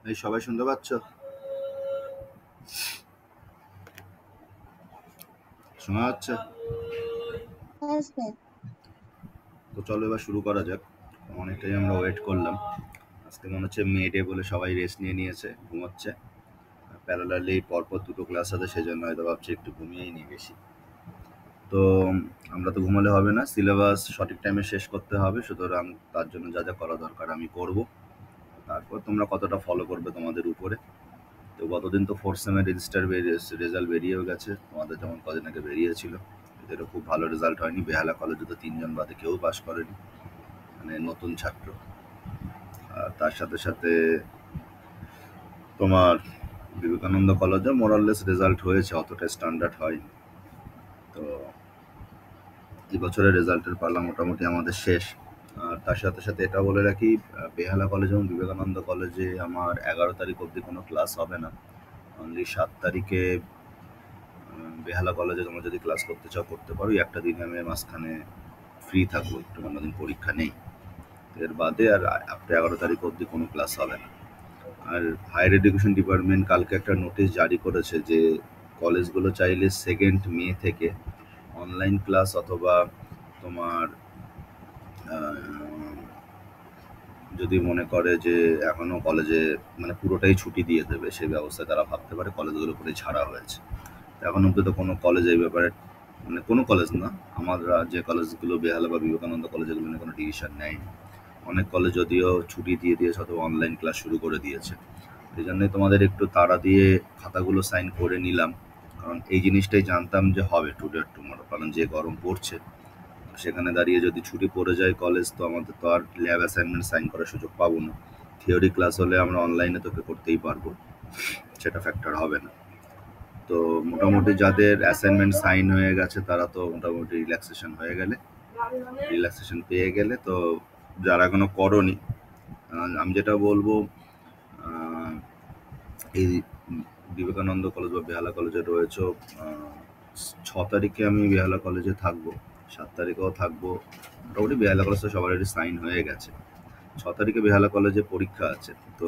এই সবাই শুনতে পাচ্ছ? শোনা যাচ্ছে? হ্যাঁ স্যার। তো চলো এবার শুরু করা যাক। অনেকটাই আমরা ওয়েট করলাম। আজকে মনে হচ্ছে মে ডে বলে সবাই রেস্ট নিয়ে নিয়েছে, ঘুমাচ্ছে। প্যারালালি পরপর দুটো ক্লাস আছে, সেজন্য হয়তো ভাবছি একটু ঘুমিয়েই নিই বেশি। তো আমরা তো ঘুমালে হবে না, সিলেবাস সঠিক টাইমে শেষ করতে হবে, সুতরাং তার জন্য যা যা করা দরকার আমি করব। তারপর তোমরা কতটা ফলো করবে তোমাদের উপরে। তো গতদিন তো ফোর্থ সেমের রেজাল্ট বেরিয়েও গেছে, তোমাদের যেমন কদিন আগে বেরিয়েছিল। এদেরও খুব ভালো রেজাল্ট হয়নি, বেহালা কলেজে তো 3জন বাদে কেউ পাস করেনি, মানে নতুন ছাত্র। আর তার সাথে সাথে তোমার বিবেকানন্দ কলেজে মোরাললেস রেজাল্ট হয়েছে, অতটা স্ট্যান্ডার্ড হয়নি। তো এই বছরের রেজাল্টের পালা মোটামুটি আমাদের শেষ। আর তার সাথে সাথে এটা বলে রাখি, বেহালা কলেজ এবং বিবেকানন্দ কলেজে আমার 11 তারিখ অবধি কোনো ক্লাস হবে না। অনলি 7 তারিখে বেহালা কলেজে তোমরা যদি ক্লাস করতে চাও করতে পারো। একটা দিন আমি মাঝখানে ফ্রি থাকবো, একটু অন্যদিন পরীক্ষা নেই। এর বাদে আর আফটার 11 তারিখ অবধি কোনো ক্লাস হবে না। আর হায়ার এডুকেশন ডিপার্টমেন্ট কালকে একটা নোটিশ জারি করেছে যে কলেজগুলো চাইলে 2 মে থেকে অনলাইন ক্লাস অথবা তোমার যদি মনে করে যে এখনো কলেজে মানে পুরোটাই ছুটি দিয়ে দেবে, সেই ব্যবস্থায় তারা ভাবতে পারে। কলেজগুলো পুরোই ছাড়া হয়েছে। এখন অব্দি তো কোনো কলেজ এই ব্যাপারে, মানে কোনো কলেজ না, আমরা যে কলেজগুলো বেহালা বা বিবেকানন্দ কলেজ, এগুলো নিয়ে কোনো ডিসিশন নেয়নি। অনেক কলেজ যদিও ছুটি দিয়ে দিয়েছে অথবা অনলাইন ক্লাস শুরু করে দিয়েছে। এই জন্যই তোমাদের একটু তাড়া দিয়ে খাতাগুলো সাইন করে নিলাম, কারণ এই জিনিসটাই জানতাম যে হবে টুডে টুমরো, কারণ যে গরম পড়ছে সেখানে দাঁড়িয়ে যদি ছুটি পড়ে যায় কলেজ, তো আমাদের তো আর ল্যাব অ্যাসাইনমেন্ট সাইন করার সুযোগ পাবো না। থিওরি ক্লাস হলে আমরা অনলাইনে তোকে করতেই পারবো, সেটা ফ্যাক্টর হবে না। তো মোটামুটি যাদের অ্যাসাইনমেন্ট সাইন হয়ে গেছে তারা তো মোটামুটি রিল্যাক্সেশন পেয়ে গেলে। তো যারা এখনো করনি, আমি যেটা বলবো, আহ, এই বিবেকানন্দ কলেজ বা বেহালা কলেজে রয়েছে, 6 তারিখে আমি বেহালা কলেজে থাকবো, 7 তারিখেও থাকবো। মোটামুটি বেহালা কলেজে সবার সাইন হয়ে গেছে। 6 তারিখে বেহালা কলেজে পরীক্ষা আছে, তো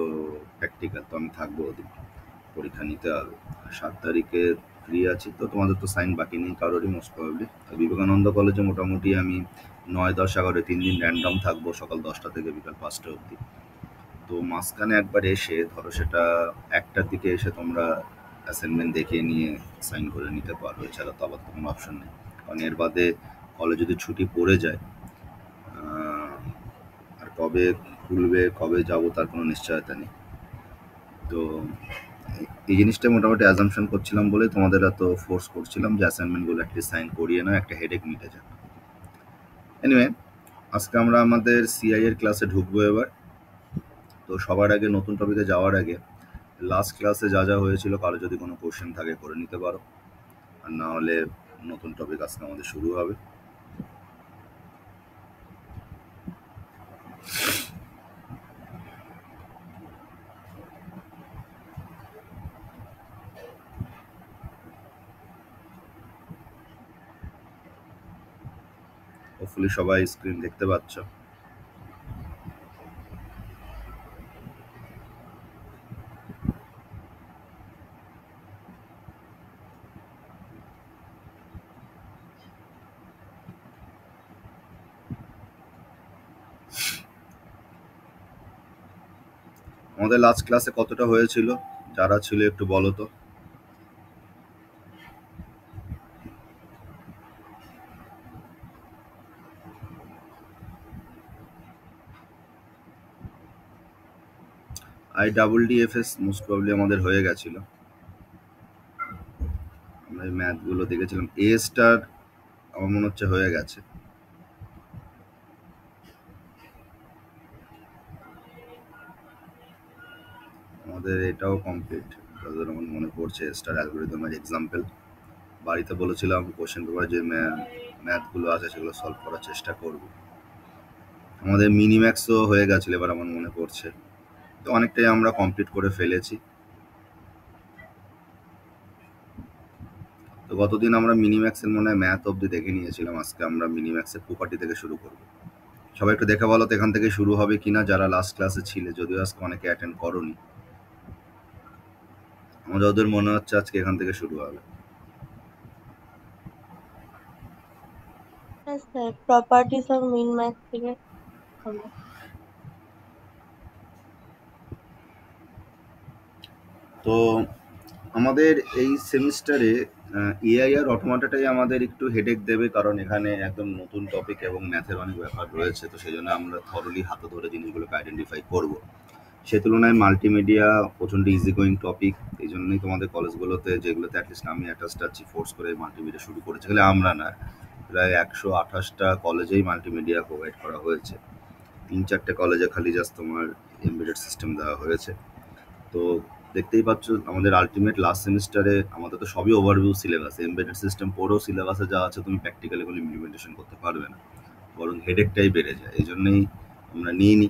প্র্যাকটিক্যাল, তো আমি থাকবো ওদিন, পরীক্ষা নিতে হবে। 7 তারিখে ফ্রি আছি, তো তোমাদের তো সাইন বাকি নেই কারোরই মোস্ট প্রবাবলি। বিবেকানন্দ কলেজে মোটামুটি আমি 9, 10, 11 3 দিন র্যান্ডম থাকবো, সকাল 10টা থেকে বিকাল 5টা অবধি। তো মাঝখানে একবার এসে ধরো সেটা 1টার দিকে এসে তোমরা অ্যাসাইনমেন্ট দেখিয়ে নিয়ে সাইন করে নিতে পারো, এছাড়া তো আবার কোনো অপশন নেই। কারণ এর বাদে কলেজ যদি ছুটি পড়ে যায়, আর কবে খুলবে কবে যাব তার কোনো নিশ্চয়তা নেই। তো এই জিনিসটা মোটামুটি অ্যাজাম্পশন করছিলাম বলে তোমাদের এত ফোর্স করছিলাম যে অ্যাসাইনমেন্টগুলো অ্যাটলিস্ট সাইন করিয়ে নাও, একটা হেডেক মিটে যাক। এনিওয়ে, আজকে আমরা আমাদের সিআই এর ক্লাসে ঢুকবো এবার। তো সবার আগে নতুন টপিকে যাওয়ার আগে লাস্ট ক্লাসে যা যা হয়েছিল কারো যদি কোনো কোশ্চেন থাকে করে নিতে পারো, আর না হলে নতুন টপিক আজকে আমাদের শুরু হবে। হোপফুলি সবাই স্ক্রিন দেখতে পাচ্ছ। আমাদের লাস্ট ক্লাসে কতটা হয়েছিল, যারা ছিল একটু বলো তো। IDDFS মোস্ট প্রবলি আমাদের হয়ে গেছিল। আমরা এই ম্যাথগুলো দেখেছিলাম। এ স্টার আমার মনে হচ্ছে হয়ে গেছে। আমাদের এটাও কমপ্লিট, যতদূর আমার মনে পড়ছে। স্টার অ্যালগোরিদমের এক্সাম্পল বাড়িতে বলেছিলাম, কোশ্চেন পেপার যে ম্যাথগুলো আছে সেগুলো সলভ করার চেষ্টা করব। আমাদের মিনিম্যাক্সও হয়ে গেছিল এবার আমার মনে পড়ছে। তো অনেকটাই আমরা কমপ্লিট করে ফেলেছি। তো গতদিন আমরা মিনিম্যাক্সের মনে হয় ম্যাথ অবধি দেখে নিয়েছিলাম, আজকে আমরা মিনিম্যাক্সের প্রপার্টি থেকে শুরু করব। সবাই একটু দেখে বলো তো এখান থেকে শুরু হবে কিনা, যারা লাস্ট ক্লাসে ছিলে, যদিও আজকে অনেকে অ্যাটেন্ড করোনি। আমার যতদূর মনে হচ্ছে আজকে এখান থেকে শুরু হবে। হ্যাঁ sir, properties of mean max থেকে হবে। তো আমাদের এই সেমিস্টারে এআই আর অটোমাটাটাই আমাদের একটু হেডেক দেবে, কারণ এখানে একদম নতুন টপিক এবং ম্যাথের অনেক ব্যাপার রয়েছে। তো সেই জন্য আমরা থরলি হাতে ধরে জিনিসগুলোকে আইডেন্টিফাই করব। সে তুলনায় মাল্টিমিডিয়া প্রচণ্ড ইজি গোয়িং টপিক। এই জন্যই তোমাদের কলেজগুলোতে, যেগুলোতে অ্যাটলিস্ট আমি অ্যাটাচড আছি, ফোর্স করে মাল্টিমিডিয়া শুরু করেছে। গেলে আমরা না, প্রায় 128টা কলেজেই মাল্টিমিডিয়া প্রোভাইড করা হয়েছে। 3-4টে কলেজে খালি জাস্ট তোমার এমবেডেড সিস্টেম দেওয়া হয়েছে। তো দেখতেই পাচ্ছ আমাদের আলটিমেট লাস্ট সেমিস্টারে আমাদের তো সবই ওভারভিউ সিলেবাস। এমবেডেড সিস্টেম পড়েও সিলেবাসে যা আছে তুমি প্র্যাকটিক্যালি কোনো ইমপ্লিমেন্টেশন করতে পারবে না, বরং হেডেকটাই বেড়ে যায়। এই জন্যই আমরা নিই।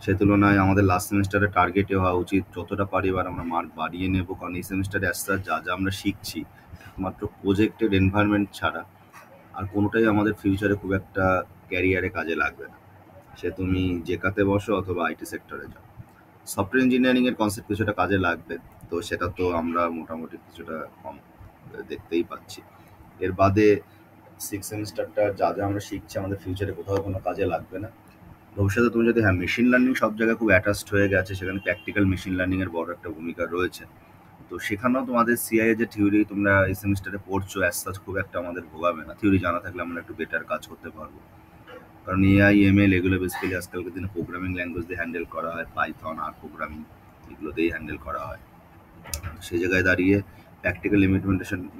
সে তুলনায় আমাদের লাস্ট সেমিস্টারে টার্গেটে হওয়া উচিত যতটা পারি এবার আমরা মার্ক বাড়িয়ে নেব, কারণ এই সেমিস্টারে অ্যাজ যা যা আমরা শিখছি একমাত্র প্রজেক্টেড এনভায়রনমেন্ট ছাড়া আর কোনোটাই আমাদের ফিউচারে খুব একটা ক্যারিয়ারে কাজে লাগবে না। সে তুমি জেকাতে বসো অথবা আইটি সেক্টরে যাও, সফটওয়্যার ইঞ্জিনিয়ারিং এর কনসেপ্ট কিছুটা কাজে লাগবে। তো সেটা তো আমরা মোটামুটি কিছুটা কম দেখতেই পাচ্ছি। এর বাদে সিক্স সেমিস্টারটা যা যা আমরা শিখছি আমাদের ফিউচারে কোথাও কোনো কাজে লাগবে না। ভবিষ্যতে তুমি যদি, হ্যাঁ, মেশিন লার্নিং সব জায়গায় খুব অ্যাটাচড হয়ে গেছে, সেখানে প্র্যাকটিক্যাল মেশিন লার্নিং এর বড় একটা ভূমিকা রয়েছে। তো সেখানেও তোমাদের সিআই যে থিওরি তোমরা এই সেমিস্টারে পড়ছো অ্যাজ সাচ খুব একটা আমাদের ভোগাবে না। থিওরি জানা থাকলে আমরা একটু বেটার কাজ করতে পারবো, কারণ এআই এমএল এগুলো বেসিক্যালি আজকালকার দিনে প্রোগ্রামিং ল্যাঙ্গুয়েজ দিয়ে হ্যান্ডেল করা হয়। পাইথন আর প্রোগ্রামিং এগুলো দিয়েই হ্যান্ডেল করা হয়। সেই জায়গায় দাঁড়িয়ে প্র্যাকটিক্যাল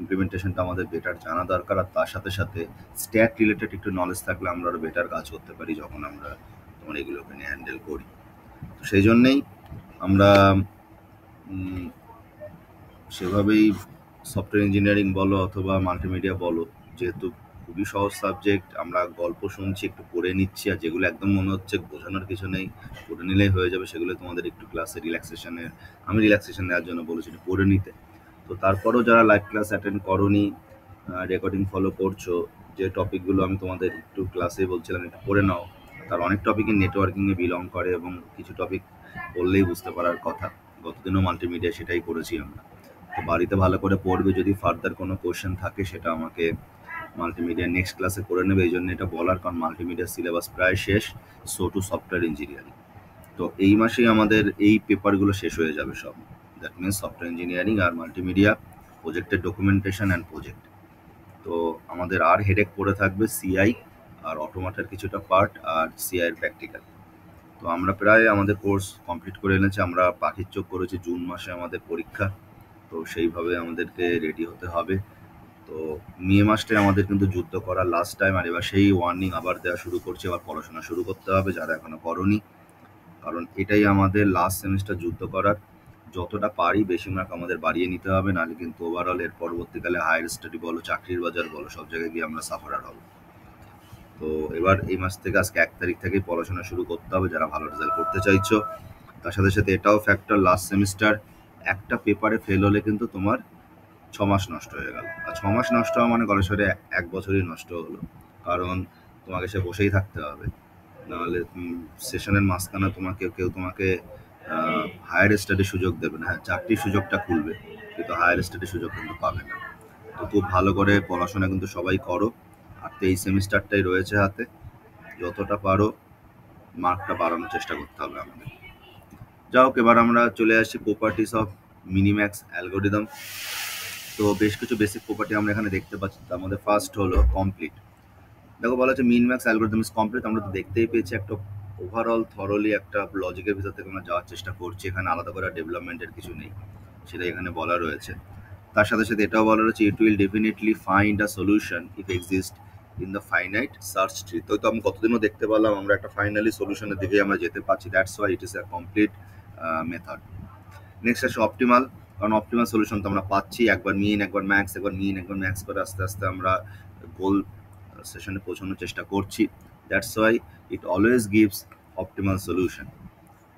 ইমপ্লিমেন্টেশনটা আমাদের বেটার জানা দরকার। আর তার সাথে সাথে স্ট্যাট রিলেটেড একটু নলেজ থাকলে আমরা আরও বেটার কাজ করতে পারি যখন আমরা তোমার এগুলোকে নিয়ে হ্যান্ডেল করি। তো সেই জন্যেই আমরা সেভাবেই সফটওয়্যার ইঞ্জিনিয়ারিং বলো অথবা মাল্টিমিডিয়া বলো, যেহেতু খুবই সহজ সাবজেক্ট, আমরা গল্প শুনছি, একটু পড়ে নিচ্ছি, আর যেগুলো একদম মনে হচ্ছে বোঝানোর কিছু নেই, পড়ে নিলেই হয়ে যাবে, সেগুলো তোমাদের একটু ক্লাসে রিল্যাক্সেশনের, আমি রিল্যাক্সেশন নেওয়ার জন্য বলেছি একটু পড়ে নিতে। তো তারপরেও যারা লাইভ ক্লাস অ্যাটেন্ড করোনি, রেকর্ডিং ফলো করছো, যে টপিকগুলো আমি তোমাদের একটু ক্লাসে বলছিলাম একটু পড়ে নাও। তার অনেক টপিকই নেটওয়ার্কিংয়ে বিলং করে এবং কিছু টপিক বললেই বুঝতে পারার কথা। গতদিনও মাল্টিমিডিয়া সেটাই করেছি আমরা। তো বাড়িতে ভালো করে পড়বে, যদি ফার্দার কোনো কোশ্চেন থাকে সেটা আমাকে মাল্টিমিডিয়া নেক্সট ক্লাসে করে নেবে। এই জন্য এটা বলার, কারণ মাল্টিমিডিয়া সিলেবাস প্রায় শেষ, সো টু সফটওয়্যার ইঞ্জিনিয়ারিং। তো এই মাসেই আমাদের এই পেপারগুলো শেষ হয়ে যাবে সব। দ্যাট মিনস সফটওয়্যার ইঞ্জিনিয়ারিং আর মাল্টিমিডিয়া, প্রজেক্টের ডকুমেন্টেশন অ্যান্ড প্রজেক্ট। তো আমাদের আর হেডেক পড়ে থাকবে সিআই আর অটোমাটার কিছুটা পার্ট আর সিআই এর প্র্যাকটিক্যাল। তো আমরা প্রায় আমাদের কোর্স কমপ্লিট করে এনেছি। আমরা পাখির চোখ করেছি জুন মাসে আমাদের পরীক্ষা। তো সেইভাবে আমাদেরকে রেডি হতে হবে। তো মে মাসটায় আমাদের কিন্তু যুদ্ধ করার লাস্ট টাইম, আর এবার সেই ওয়ার্নিং আবার দেওয়া শুরু করছে, আবার পড়াশোনা শুরু করতে হবে যারা এখনো করনি, কারণ এটাই আমাদের লাস্ট সেমিস্টার যুদ্ধ করার। যতটা পারি বেশি মার্ক আমাদের বাড়িয়ে নিতে হবে, নাহলে কিন্তু ওভারঅল এর পরবর্তীকালে হায়ার স্টাডি বলো, চাকরির বাজার বলো, সব জায়গায় গিয়ে আমরা সাফারার হব। তো এবার এই মাস থেকে, আজকে 1 তারিখ থেকেই পড়াশোনা শুরু করতে হবে যারা ভালো রেজাল্ট করতে চাইছো। তার সাথে সাথে এটাও ফ্যাক্টর, লাস্ট সেমিস্টার একটা পেপারে ফেল হলে কিন্তু তোমার 6 মাস নষ্ট হয়ে গেল। আর 6 মাস নষ্ট হওয়া মানে গড়েসড়ে 1 বছরই নষ্ট হলো, কারণ তোমাকে সে বসেই থাকতে হবে। নাহলে সেশনের মাঝখানে কেউ তোমাকে হায়ার স্টাডির সুযোগ দেবে না। হ্যাঁ, চাকরির সুযোগটা খুলবে, কিন্তু হায়ার স্টাডির সুযোগ কিন্তু পাবে না। তো খুব ভালো করে পড়াশোনা কিন্তু সবাই করো। আর তো এই সেমিস্টারটাই রয়েছে হাতে, যতটা পারো মার্কটা বাড়ানোর চেষ্টা করতে হবে আমাদের। যাই হোক, এবার আমরা চলে আসি প্রপার্টিস অফ মিনিম্যাক্স অ্যালগোরিদম। তো বেশ কিছু বেসিক প্রপার্টি আমরা এখানে দেখতে পাচ্ছি। তার মধ্যে ফার্স্ট হলো কমপ্লিট। দেখো বলা হচ্ছে মিন ম্যাক্স অ্যালগোরিদম ইজ কমপ্লিট। আমরা তো দেখতেই পেয়েছি একটা ওভারঅল থরলি একটা লজিকের ভিতর থেকে আমরা যাওয়ার চেষ্টা করছি। এখানে আলাদা করে ডেভেলপমেন্টের কিছু নেই, সেটা এখানে বলা রয়েছে। তার সাথে সাথে এটাও বলা রয়েছে it will definitely find a solution if exist in the finite search tree. তো আমি কতদিনও দেখতে পেলাম আমরা একটা ফাইনালি সলিউশনের দিকে আমরা যেতে পারছি। That's why it is a complete method. Next আসে অপটিমাল, কারণ অপটিমাল সলিউশন তো আমরা পাচ্ছি। একবার মিন, একবার ম্যাক্স, একবার মিন, একবার ম্যাক্স করে আস্তে আস্তে আমরা গোল সেশনে পৌঁছানোর চেষ্টা করছি। That's why it always gives optimal solution.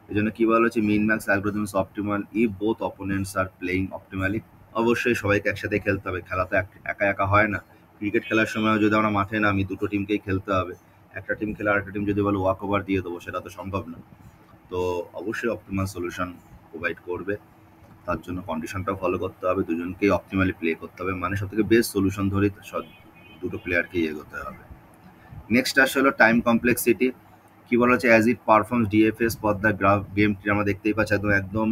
এই জন্য কী বলা হচ্ছে, মিন max algorithm is optimal if both opponents are playing optimally. অবশ্যই সবাইকে একসাথে খেলতে হবে, খেলা তো একা একা হয় না। ক্রিকেট খেলার সময় যদি আমরা মাঠে নামি, দুটো টিমকেই খেলতে হবে। একটা টিম খেলে আরেকটা টিম যদি বলে ওয়াক ওভার দিয়ে দেবো, সেটা তো সম্ভব না। তো অবশ্যই অপটিমাল সলিউশন প্রোভাইড করবে। তার জন্য কন্ডিশনটাও ফলো করতে হবে, দুজনকেই অপটিমালি প্লে করতে হবে, মানে সব থেকে বেস্ট সলিউশন ধরেই দুটো প্লেয়ারকেই এগোতে হবে। নেক্সট আসলে হলো টাইম কমপ্লেক্সিটি। কি বলা হচ্ছে, as it performs DFS for the game tree, আমরা দেখতেই পাচ্ছি একদম একদম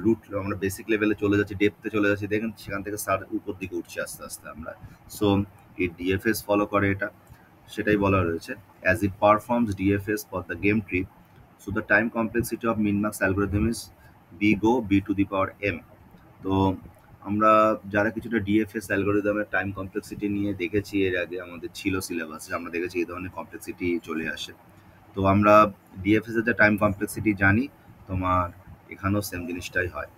রুট, আমরা বেসিক লেভেলে চলে যাচ্ছি, ডেপথে চলে যাচ্ছি, দেখেন সেখান থেকে স্যার উপর দিকে উঠছি আস্তে আস্তে আমরা। সো এই ডিএফএস ফলো করে এটা, সেটাই বলা রয়েছে, as it performs DFS for the game tree, so the time complexity of minmax algorithm is B to the power M. তো আমরা যারা কিছুটা ডিএফএস অ্যালগোরিদমের টাইম কমপ্লেক্সিটি নিয়ে দেখেছি, এর আগে আমাদের ছিল সিলেবাসে, আমরা দেখেছি এই ধরনের কমপ্লেক্সিটি চলে আসে। তো আমরা ডিএফএস এর যে টাইম কমপ্লেক্সিটি জানি, তোমার এখানেও সেম জিনিসটাই হয়।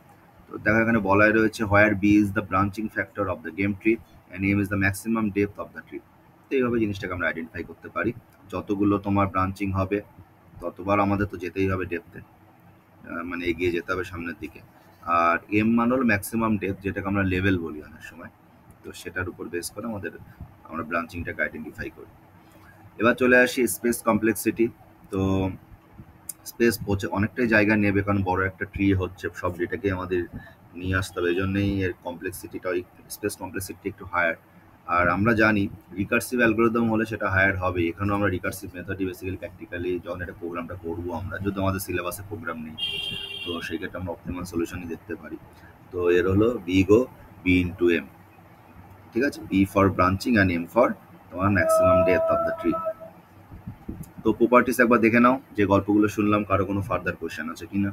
তো দেখো এখানে বলাই রয়েছে, where B is the branching factor of the game tree and M is the maximum depth of the tree. তো এইভাবে জিনিসটাকে আমরা আইডেন্টিফাই করতে পারি। যতগুলো তোমার ব্রাঞ্চিং হবে ততবার আমাদের তো যেতেই হবে ডেপথে, মানে এগিয়ে যেতে হবে সামনের দিকে। আর এম মান হলো ম্যাক্সিমাম ডেপথ, যেটাকে আমরা লেভেল বলি অনেক সময়। তো সেটার উপর বেস করে আমরা ব্রাঞ্চিংটাকে আইডেন্টিফাই করি। এবার চলে আসি স্পেস কমপ্লেক্সিটি। তো স্পেস অনেকটাই জায়গা নেবে, কারণ বড় একটা ট্রি হচ্ছে, সব ডেটাকে আমাদের নিয়ে আসতে হবে, এই জন্যই এর কমপ্লেক্সিটিটা, স্পেস কমপ্লেক্সিটি একটু হায়ার। আর আমরা জানি রিকার্সিভ অ্যালগোরিদম হলে সেটা হায়ার হবে, এখানেও আমরা রিকার্সিভ মেথডই বেসিক্যালি প্র্যাকটিক্যালি যখন এটা প্রোগ্রামটা করবো আমরা, যদি আমাদের সিলেবাসে প্রোগ্রাম নেই, তো সেই ক্ষেত্রে আমরা অপটিমাল সলিউশনই দেখতে পারি। তো এর হলো বি ইন্টু এম, ঠিক আছে, B for branching and M for তোমার maximum depth of the tree. তো প্রপার্টিস একবার দেখে নাও, যে গল্পগুলো শুনলাম কারো কোনো ফার্দার কোয়েশ্চেন আছে কিনা।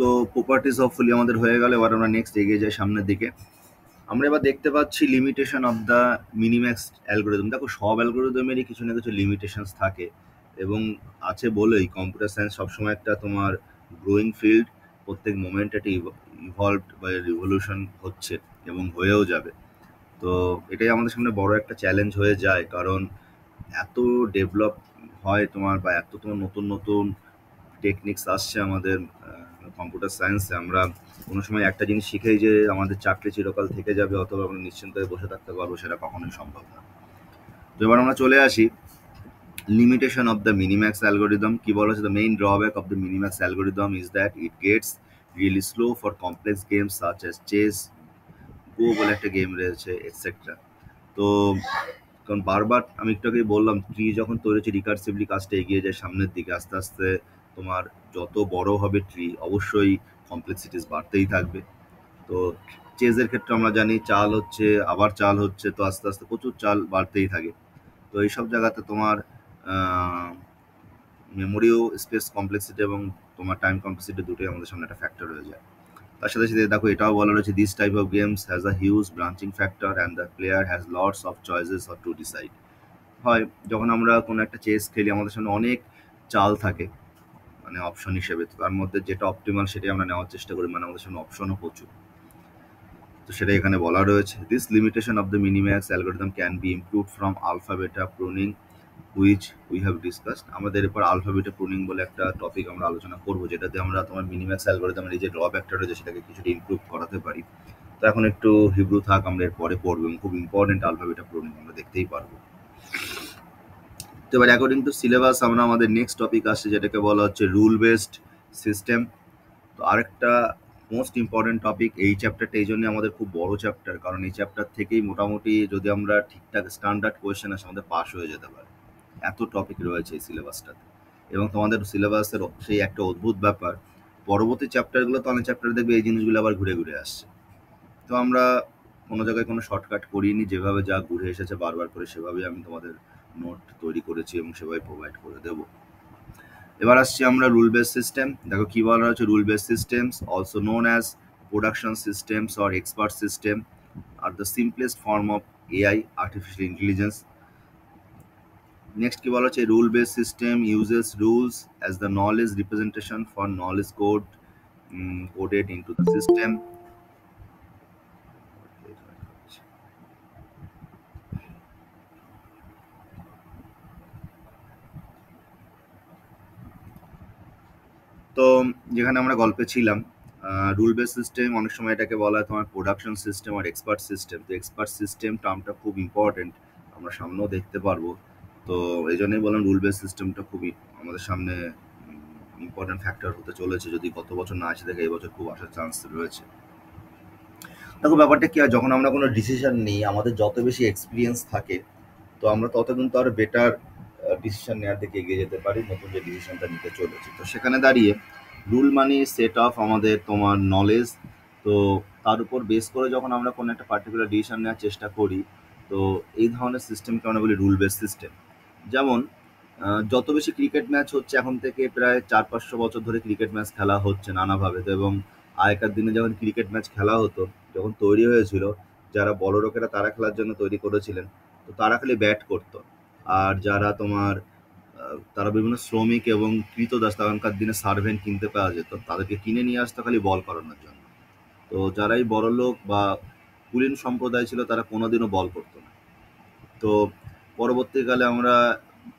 তো প্রপার্টিস অফুলি আমাদের হয়ে গেল, এবার আমরা নেক্সট এগিয়ে যাই সামনের দিকে। আমরা এবার দেখতে পাচ্ছি limitation of the minimax algorithm. দেখো সব অ্যালগোরিদমেরই কিছু না কিছু লিমিটেশনস থাকে, এবং আছে বলেই কম্পিউটার সায়েন্স সবসময় একটা তোমার গ্রোয়িং ফিল্ড, প্রত্যেক মোমেন্ট একটা ইভলভড বা রিভলিউশন হচ্ছে এবং হয়েও যাবে। তো এটাই আমাদের সামনে বড় একটা চ্যালেঞ্জ হয়ে যায়, কারণ এত ডেভেলপ হয় তোমার, বা এত তোমার নতুন নতুন টেকনিক্স আসছে আমাদের কম্পিউটার সায়েন্সে, আমরা কোনো সময় একটা জিনিস শিখেই যে আমাদের চাকরি চিরকাল থেকে যাবে অথবা আমরা নিশ্চিন্ত হয়ে বসে থাকতে পারবো, সেটা কখনোই সম্ভব না। তো এবার আমরা চলে আসি limitation of the minimax algorithm. কি বলা হচ্ছে, the main drawback of the minimax algorithm is that it gets really slow for complex games such as chess, Go বলে একটা গেম রয়েছে, এটসেট্রা। তো কারণ বারবার আমি একটু আগেই বললাম, ট্রি যখন তৈরি হচ্ছে রিকার্সিভলি কাজটা এগিয়ে যায় সামনের দিকে, আস্তে আস্তে তোমার যত বড় হবে ট্রি অবশ্যই কমপ্লেক্সিটিস বাড়তেই থাকবে। তো চেজের ক্ষেত্রে আমরা জানি চাল হচ্ছে আবার চাল হচ্ছে, তো আস্তে আস্তে প্রচুর চাল বাড়তেই থাকে। তো এইসব জায়গাতে তোমার মেমোরিও স্পেস কমপ্লেক্সিটি এবং তোমার টাইম কমপ্লেক্সিটি দুটোই আমাদের সামনে একটা ফ্যাক্টর হয়ে যায়। তার সাথে সাথে দেখো এটাও বলা রয়েছে, this type of games has a huge branching factor and the player has lots of choices or to decide. হয় যখন আমরা কোনো একটা চেস খেলি, আমাদের সামনে অনেক চাল থাকে মানে অপশন হিসেবে, তো তার মধ্যে যেটা অপটিমাল সেটাই আমরা নেওয়ার চেষ্টা করি, মানে আমাদের সামনে অপশনও প্রচুর। তো সেটা এখানে বলা রয়েছে, this limitation of the minimax algorithm can be improved from alpha beta pruning which we have discussed. আমাদের এরপর আলফা বেটা প্রুনিং বলে একটা টপিক আমরা আলোচনা করবো, যেটাতে আমরা তোমার মিনিম্যাক্স অ্যালগোরিদমের এই যে ড্রব্যাকটা রয়েছে সেটাকে কিছুটা ইমপ্রুভ করাতে পারি। তো এখন একটু হিব্রু থাক, আমরা এর পরে পড়বো, এবং খুব ইম্পর্টেন্ট আলফা বেটা প্রুনিং, আমরা দেখতেই পারবো। তো এবার অ্যাকর্ডিং টু সিলেবাস আমরা আমাদের নেক্সট টপিক আসছে, যেটাকে বলা হচ্ছে রুল বেসড সিস্টেম। তো আরেকটা মোস্ট ইম্পর্টেন্ট টপিক এই চ্যাপ্টারটা এই জন্য আমাদের খুব বড় চ্যাপ্টার, কারণ এই চ্যাপ্টার থেকেই মোটামুটি যদি আমরা ঠিকঠাক স্ট্যান্ডার্ড কোয়েশ্চেন আসে আমাদের পাস হয়ে যেতে পারে। এত টপিক রয়েছে এই সিলেবাসটাতে, এবং তোমাদের সিলেবাসের সেই একটা অদ্ভুত ব্যাপার, পরবর্তী চ্যাপ্টারগুলো তো অনেক চ্যাপ্টার দেখবে এই জিনিসগুলো আবার ঘুরে ঘুরে আসছে। তো আমরা কোনো জায়গায় কোনো শর্টকাট করিনি, যেভাবে যা ঘুরে এসেছে বারবার করে সেভাবেই আমি তোমাদের নোট তৈরি করেছি এবং সেভাবে প্রোভাইড করে দেবো। এবার আসছি আমরা রুল বেস সিস্টেম। দেখো কি বলা হচ্ছে, rule base systems also known as production systems or expert system are the simplest form of AI, artificial intelligence. Next কি বলা হচ্ছে, rule base system uses rules as the knowledge representation for knowledge code coded into the system. তো যেখানে আমরা গল্পে ছিলাম, rule base system অনেক সময় এটাকে বলা হয় তোমার প্রোডাকশন সিস্টেম আর এক্সপার্ট সিস্টেম। তো এক্সপার্ট সিস্টেম টার্মটা খুব ইম্পর্টেন্ট, আমরা সামনেও দেখতে পারবো। তো এই জন্যই বললাম রুল বেস সিস্টেমটা খুবই আমাদের সামনে ইম্পর্টেন্ট ফ্যাক্টর হতে চলেছে, যদি গত বছর না আসে দেখে এই বছর খুব আসার চান্স রয়েছে। দেখো ব্যাপারটা কি হয়, যখন আমরা কোনো ডিসিশন নিই আমাদের যত বেশি এক্সপিরিয়েন্স থাকে তো আমরা তত কিন্তু আরো বেটার ডিসিশন নেওয়ার দিকে এগিয়ে যেতে পারি নতুন যে ডিসিশনটা নিতে চলেছি। তো সেখানে দাঁড়িয়ে রুল মানে সেট অফ আমাদের তোমার নলেজ। তো তার উপর বেস করে যখন আমরা কোনো একটা পার্টিকুলার ডিসিশন নেওয়ার চেষ্টা করি, তো এই ধরনের সিস্টেমকে আমরা বলি রুল বেস সিস্টেম। যেমন যত বেশি ক্রিকেট ম্যাচ হচ্ছে, এখন থেকে প্রায় 400-500 বছর ধরে ক্রিকেট ম্যাচ খেলা হচ্ছে নানাভাবে। তো এবং আগেকার দিনে যখন ক্রিকেট ম্যাচ খেলা হতো, যখন তৈরি হয়েছিল, যারা বড় লোকেরা তারা খেলার জন্য তৈরি করেছিলেন, তো তারা খালি ব্যাট করতো। আর যারা তোমার তারা বিভিন্ন শ্রমিক এবং কৃতদাস, তখনকার দিনে সার্ভেন্ট কিনতে পাওয়া যেত, তাদেরকে কিনে নিয়ে আসতো খালি বল করানোর জন্য। তো যারাই বড়লোক বা কুলীন সম্প্রদায় ছিল তারা কোনোদিনও বল করতো না। তো পরবর্তীকালে আমরা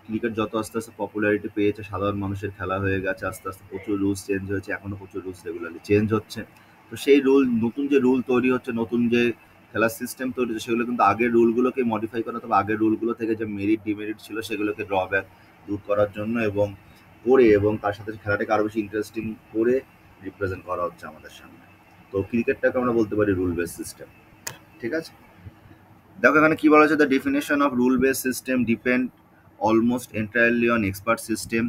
ক্রিকেট যত আস্তে আস্তে পপুলারিটি পেয়েছে, সাধারণ মানুষের খেলা হয়ে গেছে, আস্তে আস্তে প্রচুর রুলস চেঞ্জ হয়েছে, এখনো প্রচুর রুলস রেগুলারলি চেঞ্জ হচ্ছে। তো সেই রুল, নতুন যে রুল তৈরি হচ্ছে, নতুন যে খেলার সিস্টেম তৈরি হচ্ছে, সেগুলো কিন্তু আগের রুলগুলোকে মডিফাই করা, তবে আগের রুলগুলো থেকে যে মেরিট ডিমেরিট ছিল সেগুলোকে ড্রব্যাক দূর করার জন্য এবং করে, এবং তার সাথে খেলাটাকে আরো বেশি ইন্টারেস্টিং করে রিপ্রেজেন্ট করা হচ্ছে আমাদের সামনে। তো ক্রিকেটটাকে আমরা বলতে পারি রুল বেস সিস্টেম। ঠিক আছে, দেখো এখানে কি বলা হচ্ছে, the definition of rule base system depend almost entirely on expert system,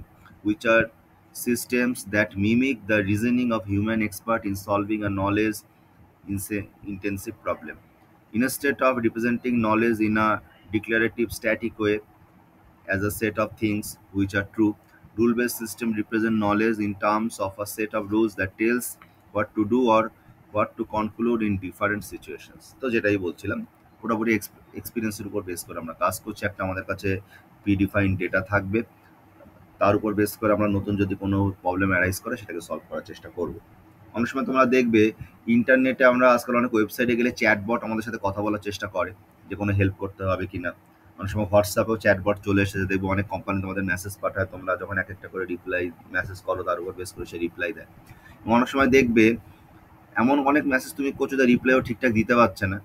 which are systems that mimic the reasoning of human expert in solving a knowledge intensive problem. Instead of representing knowledge in a declarative static way as a set of things which are true, rule-based system represent knowledge in terms of a set of rules that tells what to do or what to conclude in different situations. তো যেটাই বলছিলাম, পুরোপুরি এক্সপিরিয়েন্সের উপর base করে আমরা কাজ করছি। একটা আমাদের কাছে প্রিডিফাইন্ড ডেটা থাকবে, তার উপর বেস করে আমরা নতুন যদি কোনো প্রবলেম অ্যারাইজ করে সেটাকে সলভ করার চেষ্টা করব। অনেক সময় তোমরা দেখবে ইন্টারনেটে আমরা আজকাল অনেক ওয়েবসাইটে গেলে চ্যাটবট আমাদের সাথে কথা বলার চেষ্টা করে যে কোনো হেল্প করতে হবে কিনা। অনেক সময় হোয়াটসঅ্যাপেও চ্যাটবট চলে এসেছে, দেখবো অনেক কোম্পানি তোমাদের মেসেজ পাঠায়, তোমরা যখন এক একটা করে রিপ্লাই মেসেজ করো তার উপর বেস করে সে রিপ্লাই দেয়। এবং অনেক সময় দেখবে এমন অনেক মেসেজ তুমি করছো তার রিপ্লাইও ঠিকঠাক দিতে পারছে না।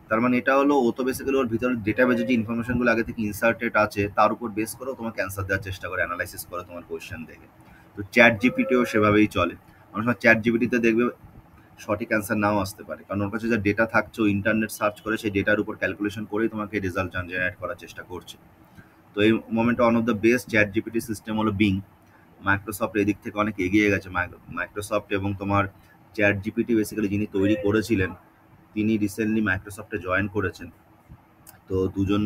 তার মানে এটা হলো ও তো বেসিক্যালি ওর ভিতরে ডেটাবেজে যে ইনফরমেশনগুলো আগে থেকে ইনসার্টেড আছে তার উপর বেস করেও তোমাকে অ্যান্সার দেওয়ার চেষ্টা করে, অ্যানালাইসিস করে তোমার কোয়েশ্চেন দেখে। তো চ্যাট জিপিটিও সেভাবেই চলে। অনেক সময় চ্যাট জিপিটিতে দেখবে সঠিক অ্যান্সার নাও আসতে পারে, কারণ ওর কাছে যা ডেটা থাকছে ও ইন্টারনেট সার্চ করে সেই ডেটার উপর ক্যালকুলেশন করেই তোমাকে রেজাল্ট জেনারেট করার চেষ্টা করছে। তো এই মোমেন্টে one of the best chat GPT system হলো বিং। মাইক্রোসফট এদিক থেকে অনেক এগিয়ে গেছে। মাইক্রোসফট এবং তোমার চ্যাট জিপিটি বেসিক্যালি যিনি তৈরি করেছিলেন তিনি রিসেন্টলি মাইক্রোসফটে জয়েন করেছেন। তো দুজন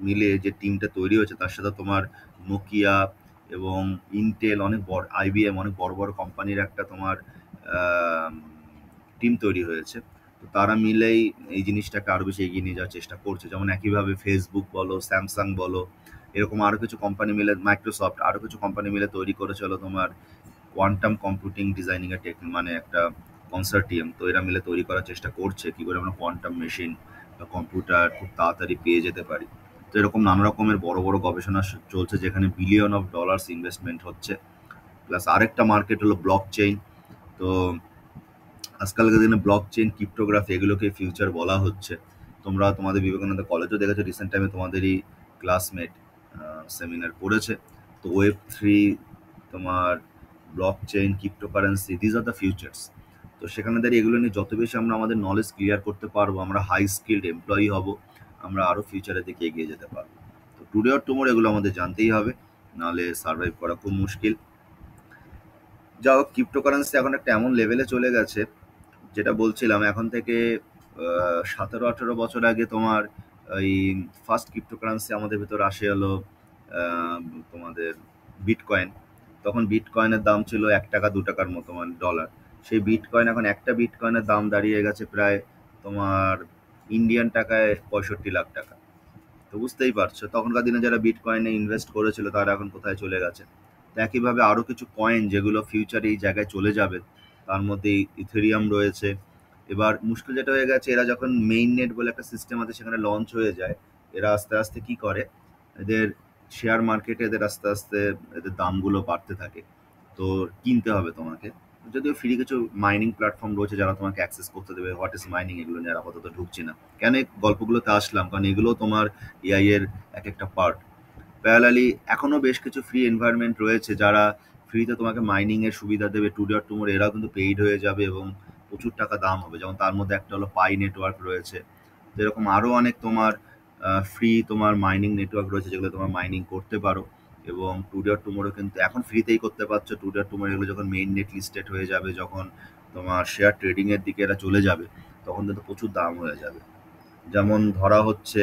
মিলে যে টিমটা তৈরি হয়েছে তার সাথে তোমার নোকিয়া এবং ইন্টেল, অনেক বড় আইবিএম, অনেক বড় বড় কোম্পানির একটা তোমার টিম তৈরি হয়েছে। তো তারা মিলেই এই জিনিসটাকে আরও বেশি এগিয়ে নিয়ে যাওয়ার চেষ্টা করছে। যেমন একইভাবে ফেসবুক বলো, স্যামসাং বলো, এরকম আরও কিছু কোম্পানি মিলে, মাইক্রোসফট আরও কিছু কোম্পানি মিলে তৈরি করেছে হলো তোমার কোয়ান্টাম কম্পিউটিং ডিজাইনিংয়ের মানে একটা কনসার্টিয়াম। তো এরা মিলে তৈরি করার চেষ্টা করছে কী করে আমরা কোয়ান্টাম মেশিন বা কম্পিউটার খুব তাড়াতাড়ি পেয়ে যেতে পারি। তো এরকম নানা রকমের বড় বড় গবেষণা চলছে যেখানে বিলিয়ন অফ ডলার্স ইনভেস্টমেন্ট হচ্ছে। প্লাস আরেকটা মার্কেট হলো ব্লক চেইন। তো আজকালকার দিনে ব্লক চেইন, ক্রিপ্টোগ্রাফি এগুলোকে ফিউচার বলা হচ্ছে। তোমরা তোমাদের বিবেকানন্দ কলেজও দেখেছো, রিসেন্ট টাইমে তোমাদেরই ক্লাসমেট সেমিনার করেছে। তো ওয়েব থ্রি, তোমার block chain, cryptocurrency, these are the futures. তো তো সেখানে দাঁড়িয়ে এগুলো নিয়ে যত বেশি আমরা আমাদের নলেজ ক্লিয়ার করতে পারবো, আমরা হাই স্কিলড এমপ্লয়ি হব, আমরা আরও ফিউচারের দিকে এগিয়ে যেতে পারবো। তো টুডে অর টুমোর এগুলো আমাদের জানতেই হবে, নাহলে সার্ভাইভ করা খুব মুশকিল। যা হোক, ক্রিপ্টোকারেন্সি এখন একটা এমন লেভেলে চলে গেছে, যেটা বলছিলাম এখন থেকে 17-18 বছর আগে তোমার ওই ফার্স্ট ক্রিপ্টোকারেন্সি আমাদের ভিতর আসে হলো আহ, তোমাদের বিটকয়েন। তখন বিটকয়েনের দাম ছিল 1 টাকা 2 টাকার মতো, মানে ডলার। সেই বিটকয়েন এখন একটা বিটকয়েনের দাম দাঁড়িয়ে গেছে প্রায় তোমার ইন্ডিয়ান টাকায় 65 লাখ টাকা। তো বুঝতেই পারছো তখনকার দিনে যারা বিটকয়েনে ইনভেস্ট করেছিল তারা এখন কোথায় চলে গেছে। তো একইভাবে আরও কিছু কয়েন যেগুলো ফিউচারে এই জায়গায় চলে যাবে, তার মধ্যে ইথেরিয়াম রয়েছে। এবার মুশকিল যেটা হয়ে গেছে, এরা যখন মেইন নেট বলে একটা সিস্টেম আছে সেখানে লঞ্চ হয়ে যায়, এরা আস্তে আস্তে কি করে, এদের শেয়ার মার্কেটে এদের আস্তে আস্তে এদের দামগুলো বাড়তে থাকে। তো কিনতে হবে তোমাকে। যদিও ফ্রি কিছু মাইনিং প্ল্যাটফর্ম রয়েছে যারা তোমাকে অ্যাক্সেস করতে দেবে। হোয়াট ইজ মাইনিং এগুলো নিয়ে আর আপাতত ঢুকছি না। কেন এই গল্পগুলোতে আসলাম, কারণ এগুলো তোমার এআই এর এক একটা পার্ট। প্যারালালি এখনো বেশ কিছু ফ্রি এনভায়রনমেন্ট রয়েছে যারা ফ্রিতে তোমাকে মাইনিং এর সুবিধা দেবে। টুডে অর টুমোর এরাও কিন্তু পেইড হয়ে যাবে এবং প্রচুর টাকা দাম হবে। যেমন তার মধ্যে একটা হলো পাই নেটওয়ার্ক রয়েছে। তো এরকম আরও অনেক তোমার ফ্রি তোমার মাইনিং নেটওয়ার্ক রয়েছে যেগুলো তোমার মাইনিং করতে পারো। এবং টুডে অর টুমোরও কিন্তু এখন ফ্রিতেই করতে পারছো। টুডে অর টুমোর এগুলো যখন মেইন নেট লিস্টেড হয়ে যাবে, যখন তোমার শেয়ার ট্রেডিং এর দিকে এরা চলে যাবে, তখন কিন্তু প্রচুর দাম হয়ে যাবে। যেমন ধরা হচ্ছে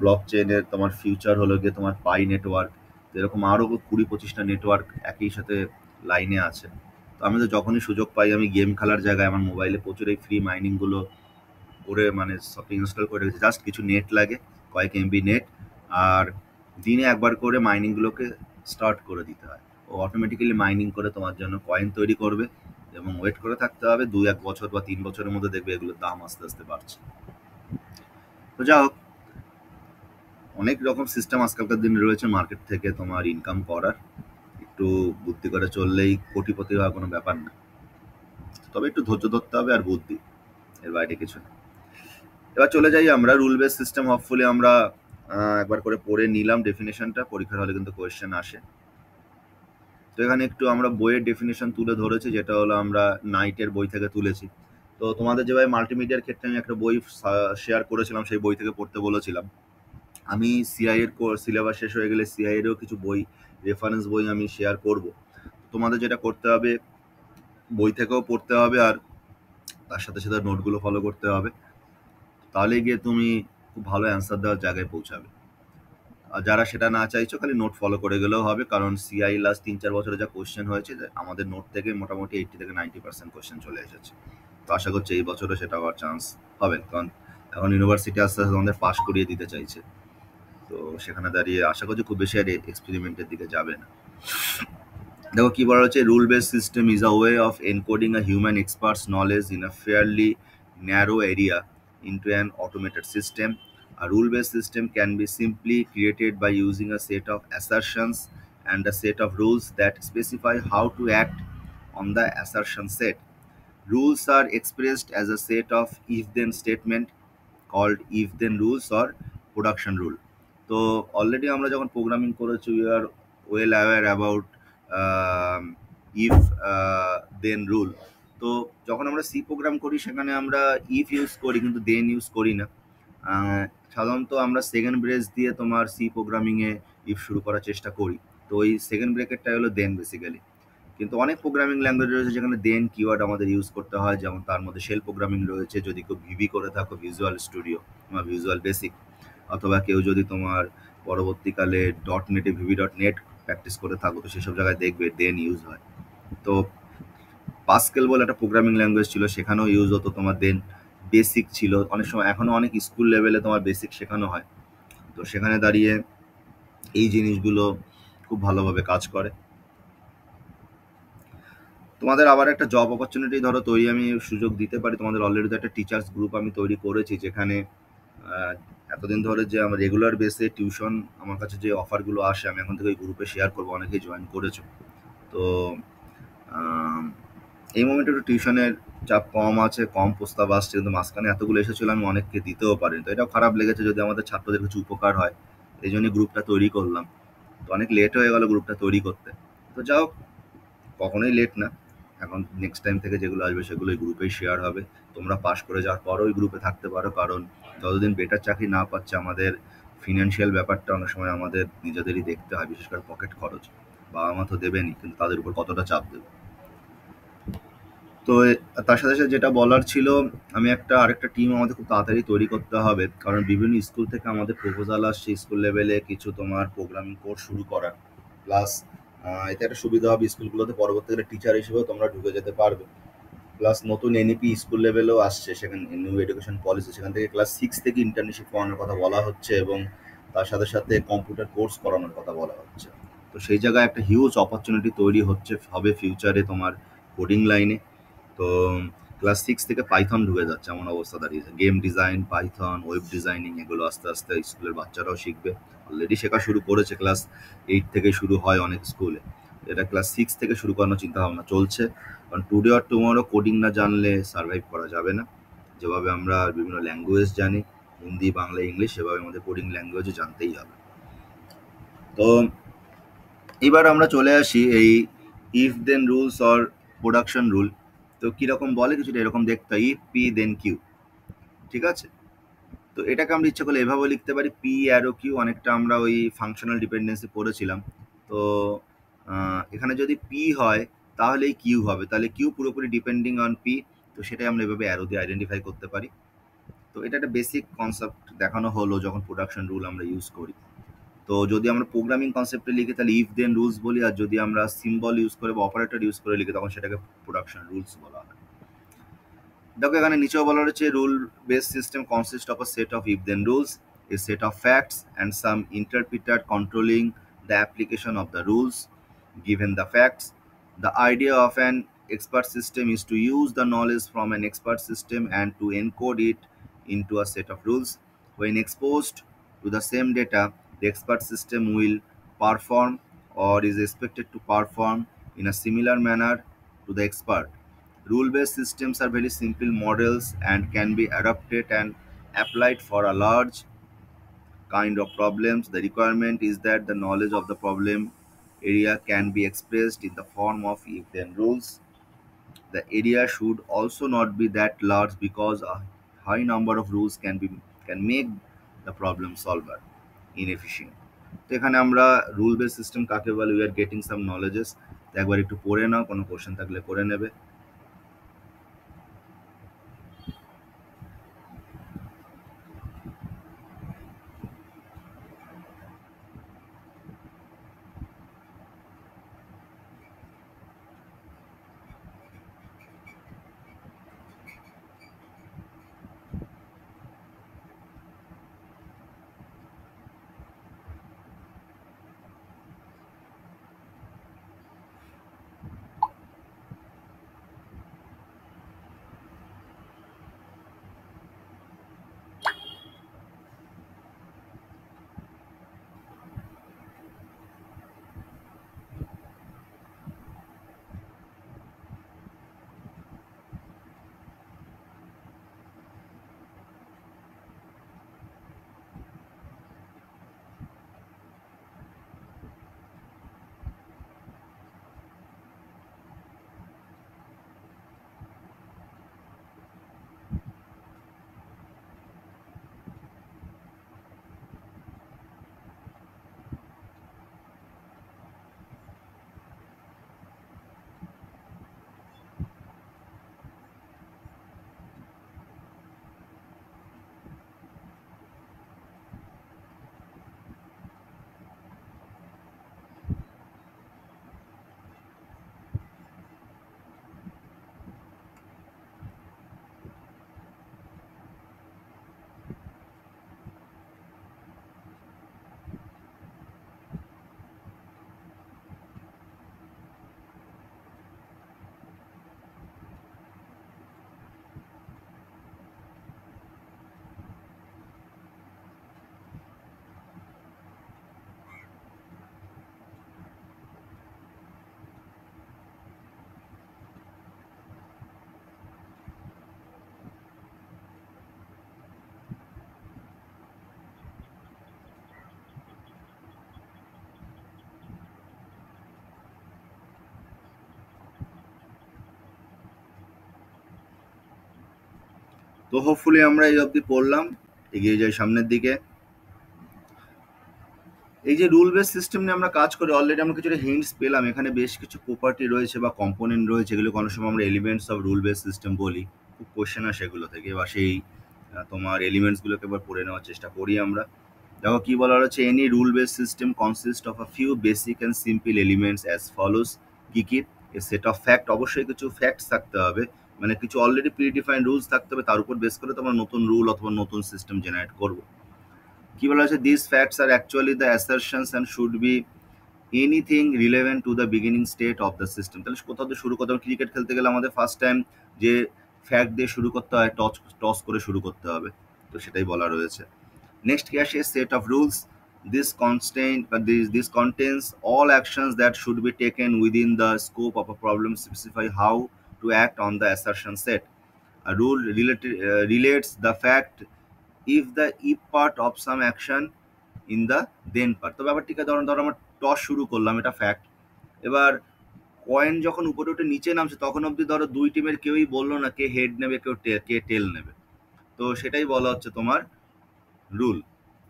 ব্লক চেইনের তোমার ফিউচার হলো গিয়ে তোমার পাই নেটওয়ার্ক। এরকম আরও 20-25টা নেটওয়ার্ক একই সাথে লাইনে আছে। তো আমি তো যখনই সুযোগ পাই আমি গেম খেলার জায়গায় আমার মোবাইলে প্রচুর এই ফ্রি মাইনিংগুলো করে মানে সব ইনস্টল করে রেখেছি। জাস্ট কিছু নেট লাগে, কয়েক এমবি নেট, আর দিনে একবার করে মাইনিংগুলোকে স্টার্ট করে দিতে হয়। ও অটোমেটিক্যালি মাইনিং করে তোমার জন্য কয়েন তৈরি করবে, এবং ওয়েট করে থাকতে হবে 2-1 বছর বা 3 বছরের মধ্যে দেখবে এগুলোর দাম আস্তে আস্তে বাড়ছে। তো যা হোক, অনেক রকম সিস্টেম আজকালকার দিনে রয়েছে মার্কেট থেকে তোমার ইনকাম করার। একটু বুদ্ধি করে চললেই কোটিপতি হওয়ার কোনো ব্যাপার না। তবে একটু ধৈর্য ধরতে হবে আর বুদ্ধি, এর বাইরে কিছু না। এবার চলে যাই আমরা রুল বেস সিস্টেম। হপফুলি আমরা একবার করে পড়ে নিলাম ডেফিনেশনটা, পরীক্ষার হলে কিন্তু কোয়েশ্চেন আসে। তো এখানে একটু আমরা বইয়ের ডেফিনেশন তুলে ধরেছি, যেটা হলো আমরা নাইটের বই থেকে তুলেছি। তো তোমাদের যেভাবে মাল্টিমিডিয়ার ক্ষেত্রে আমি একটা বই শেয়ার করেছিলাম, সেই বই থেকে পড়তে বলেছিলাম। আমি সিআই এর সিলেবাস শেষ হয়ে গেলে সিআই এরও কিছু বই, রেফারেন্স বই আমি শেয়ার করব। তোমাদের যেটা করতে হবে, বই থেকেও পড়তে হবে আর তার সাথে সাথে নোটগুলো ফলো করতে হবে। তাহলে গিয়ে তুমি খুব ভালো অ্যান্সার দেওয়ার জায়গায় পৌঁছাবে। আর যারা সেটা না চাইছো, খালি নোট ফলো করে গেলেও হবে, কারণ সিআই লাস্ট 3-4 বছরে যা কোশ্চেন হয়েছে, যে আমাদের নোট থেকে মোটামুটি 80-90% কোশ্চেন চলে এসেছে। তো আশা করছি এই বছরও সেটা হওয়ার চান্স হবে, কারণ এখন ইউনিভার্সিটি আস্তে আস্তে আমাদের পাশ করিয়ে দিতে চাইছে। তো সেখানে দাঁড়িয়ে আশা করছি খুব বেশি আর এক্সপেরিমেন্টের দিকে যাবে না। দেখো কি বলা হচ্ছে, rule base system is a way of encoding a human experts knowledge in a fairly narrow area into an automated system. A rule based system can be simply created by using a set of assertions and a set of rules that specify how to act on the assertion set. Rules are expressed as a set of if then statement called if then rules or production rule. তো already আমরা যখন programming করেছি we are well aware about if then rule. তো যখন আমরা C program করি সেখানে আমরা ইফ ইউজ করি কিন্তু দেন ইউজ করি না। সাধারণত আমরা সেকেন্ড ব্রেস দিয়ে তোমার সি প্রোগ্রামিংয়ে ইফ শুরু করার চেষ্টা করি। তো ওই সেকেন্ড ব্রেকেটটা হলো দেন বেসিক্যালি। কিন্তু অনেক প্রোগ্রামিং ল্যাঙ্গুয়েজ রয়েছে যেখানে দেন কিওয়ার্ড আমাদের ইউজ করতে হয়। যেমন তার মধ্যে শেল প্রোগ্রামিং রয়েছে, যদি কেউ ভিভি করে থাকো, ভিজুয়াল স্টুডিও বা ভিজুয়াল বেসিক, অথবা কেউ যদি তোমার পরবর্তীকালে ডট নেটে VB.NET প্র্যাকটিস করে থাকো, তো সেসব জায়গায় দেখবে দেন ইউজ হয়। তো পাস্কেল বলে একটা প্রোগ্রামিং ল্যাঙ্গুয়েজ ছিল, সেখানেও ইউজ হতো তোমার দেন। বেসিক ছিল অনেক সময়, এখনও অনেক স্কুল লেভেলে তোমার বেসিক শেখানো হয়। তো সেখানে দাঁড়িয়ে এই জিনিসগুলো খুব ভালোভাবে কাজ করে। তোমাদের আবার একটা জব অপরচুনিটি ধরো তৈরি আমি সুযোগ দিতে পারি। তোমাদের অলরেডি তো একটা টিচার্স গ্রুপ আমি তৈরি করেছি, যেখানে আহ, এতদিন ধরে যে আমার রেগুলার বেসে টিউশন আমার কাছে যে অফারগুলো আসে আমি এখন থেকে ওই গ্রুপে শেয়ার করবো। অনেকেই জয়েন করেছো। তো আম, এই মোমেন্টে একটু টিউশনের চাপ কম আছে, কম প্রস্তাব আসছে, কিন্তু মাঝখানে এতগুলো এসেছিল আমি অনেককে দিতেও পারিনি। তো এটাও খারাপ লেগেছে, যদি আমাদের ছাত্রদের কিছু উপকার হয়। এই জন্যই গ্রুপটা তৈরি করলাম। তো অনেক লেট হয়ে গেল গ্রুপটা তৈরি করতে। তো যাও, কখনোই লেট না। এখন নেক্সট টাইম থেকে যেগুলো আসবে সেগুলো ওই গ্রুপেই শেয়ার হবে। তোমরা পাশ করে যাওয়ার পরও ওই গ্রুপে থাকতে পারো, কারণ যতদিন বেটার চাকরি না পাচ্ছে আমাদের ফিনান্সিয়াল ব্যাপারটা অনেক সময় আমাদের নিজেদেরই দেখতে হয়, বিশেষ করে পকেট খরচ। বাবা মা তো দেবেনই, কিন্তু তাদের উপর কতটা চাপ দেবে। তো তার সাথে সাথে যেটা বলার ছিল, আমি আরেকটা টিম আমাদের খুব তাড়াতাড়ি তৈরি করতে হবে, কারণ বিভিন্ন স্কুল থেকে আমাদের প্রপোজাল আসছে স্কুল লেভেলে কিছু তোমার প্রোগ্রামিং কোর্স শুরু করার। প্লাস এতে একটা সুবিধা হবে, স্কুলগুলোতে পরবর্তীকালে টিচার হিসেবেও তোমরা ঢুকে যেতে পারবে। প্লাস নতুন এনইপি স্কুল লেভেলেও আসছে, সেখানে নিউ এডুকেশন পলিসি, সেখান থেকে ক্লাস 6 থেকে ইন্টার্নশিপ করানোর কথা বলা হচ্ছে, এবং তার সাথে সাথে কম্পিউটার কোর্স করানোর কথা বলা হচ্ছে। তো সেই জায়গায় একটা হিউজ অপরচুনিটি তৈরি হবে ফিউচারে তোমার কোডিং লাইনে। তো ক্লাস 6 থেকে পাইথন ঢুকে যাচ্ছে, এমন অবস্থা দাঁড়িয়েছে। Game design, Python, web designing, এগুলো আস্তে আস্তে স্কুলের বাচ্চারাও শিখবে। অলরেডি শেখা শুরু করেছে, ক্লাস 8 থেকে শুরু হয় অনেক স্কুলে। এটা ক্লাস 6 থেকে শুরু করানোর চিন্তা ভাবনা চলছে, কারণ টুডে অর টুমরো কোডিং না জানলে সার্ভাইভ করা যাবে না। যেভাবে আমরা বিভিন্ন ল্যাঙ্গুয়েজ জানি, হিন্দি, বাংলা, ইংলিশ, সেভাবে আমাদের কোডিং ল্যাঙ্গুয়েজও জানতেই হবে। তো এবার আমরা চলে আসি এই if then rules or production rule. তো কিরকম বলে, কিছুটা এরকম দেখতে হয়, ইফ পি দেন কিউ। ঠিক আছে? তো এটাকে আমরা ইচ্ছা করলে এভাবে লিখতে পারি, পি অ্যারো কিউ। অনেকটা আমরা ওই ফাংশনাল ডিপেন্ডেন্সি পড়েছিলাম। তো এখানে যদি পি হয় তাহলেই কিউ হবে, তাহলে কিউ পুরোপুরি ডিপেন্ডিং অন পি। তো সেটাই আমরা এভাবে অ্যারো দিয়ে আইডেন্টিফাই করতে পারি। তো এটা একটা বেসিক কনসেপ্ট দেখানো হলো যখন প্রোডাকশন রুল আমরা ইউজ করি। তো যদি আমরা প্রোগ্রামিং কনসেপ্টে লিখি তাহলে ইফ দেন রুলস বলি, আর যদি আমরা সিম্বল ইউজ করে বা অপারেটর ইউজ করে লিখি তখন সেটাকে প্রোডাকশন রুলস বলা হয়। দেখো এখানে নিচেও বলা রয়েছে, rule base system consist of a set of if then rules, a set of facts and some interpreter controlling the application of the rules given the facts. The idea of an expert system is to use the knowledge from an expert system and to encode it into a set of rules. When exposed to the same data, the expert system will perform or is expected to perform in a similar manner to the expert. Rule-based systems are very simple models and can be adapted and applied for a large kind of problems. The requirement is that the knowledge of the problem area can be expressed in the form of if-then rules. The area should also not be that large because a high number of rules can make the problem solver inefficient. তো এখানে আমরা rule base system কাকে বলে, we are getting some knowledges. একবার একটু পড়ে নাও, কোনো question থাকলে করে নেবে। তো হোপফুলি আমরা এই অবধি পড়লাম, এগিয়ে যাই সামনের দিকে। এই যে রুল বেস সিস্টেম নিয়ে আমরা কাজ করি, অলরেডি আমরা কিছুটা হিন্টস পেলাম। এখানে বেশ কিছু প্রপার্টি রয়েছে বা কম্পোনেন্ট রয়েছে, যেগুলো অনেক সময় আমরা elements of rule base system বলি। খুব কোশ্চেন আসে সেগুলো থেকে, বা সেই তোমার এলিমেন্টসগুলোকে এবার পড়ে নেওয়ার চেষ্টা করি আমরা। দেখো কি বলা হচ্ছে, any rule base system consist of a few basic and simple elements as follows. কি কি? এ সেট অফ ফ্যাক্ট, অবশ্যই কিছু ফ্যাক্টস থাকতে হবে, মানে কিছু অলরেডি প্রিডিফাইন্ড রুলস থাকতে হবে, তার উপর বেস করে তোমরা নতুন রুল অথবা নতুন সিস্টেম জেনারেট করবো। কি বলা হচ্ছে, this facts are actually the assertions and should be anything relevant to the beginning state of the system. তাহলে কোথাও তো শুরু করতে হবে, ক্রিকেট খেলতে গেলে আমাদের ফার্স্ট টাইম যে ফ্যাক্ট দিয়ে শুরু করতে হয়, টস টস করে শুরু করতে হবে, তো সেটাই বলা রয়েছে। নেক্সট কি আসে, set of rules. This contains all actions that should be taken within the scope of a problem, specify how to act on the assertion set. A rule relates the fact if the if part of some action in the then part। তো ব্যাপারটিকে ধরো ধরো আমরা toss শুরু করলাম, এটা fact. এবার coin যখন উপরে উঠে নিচে নামছে, তখন অবধি ধরো দুই টিমের কেউই বললো না কে হেড নেবে কে টেল নেবে, তো সেটাই বলা হচ্ছে তোমার রুল।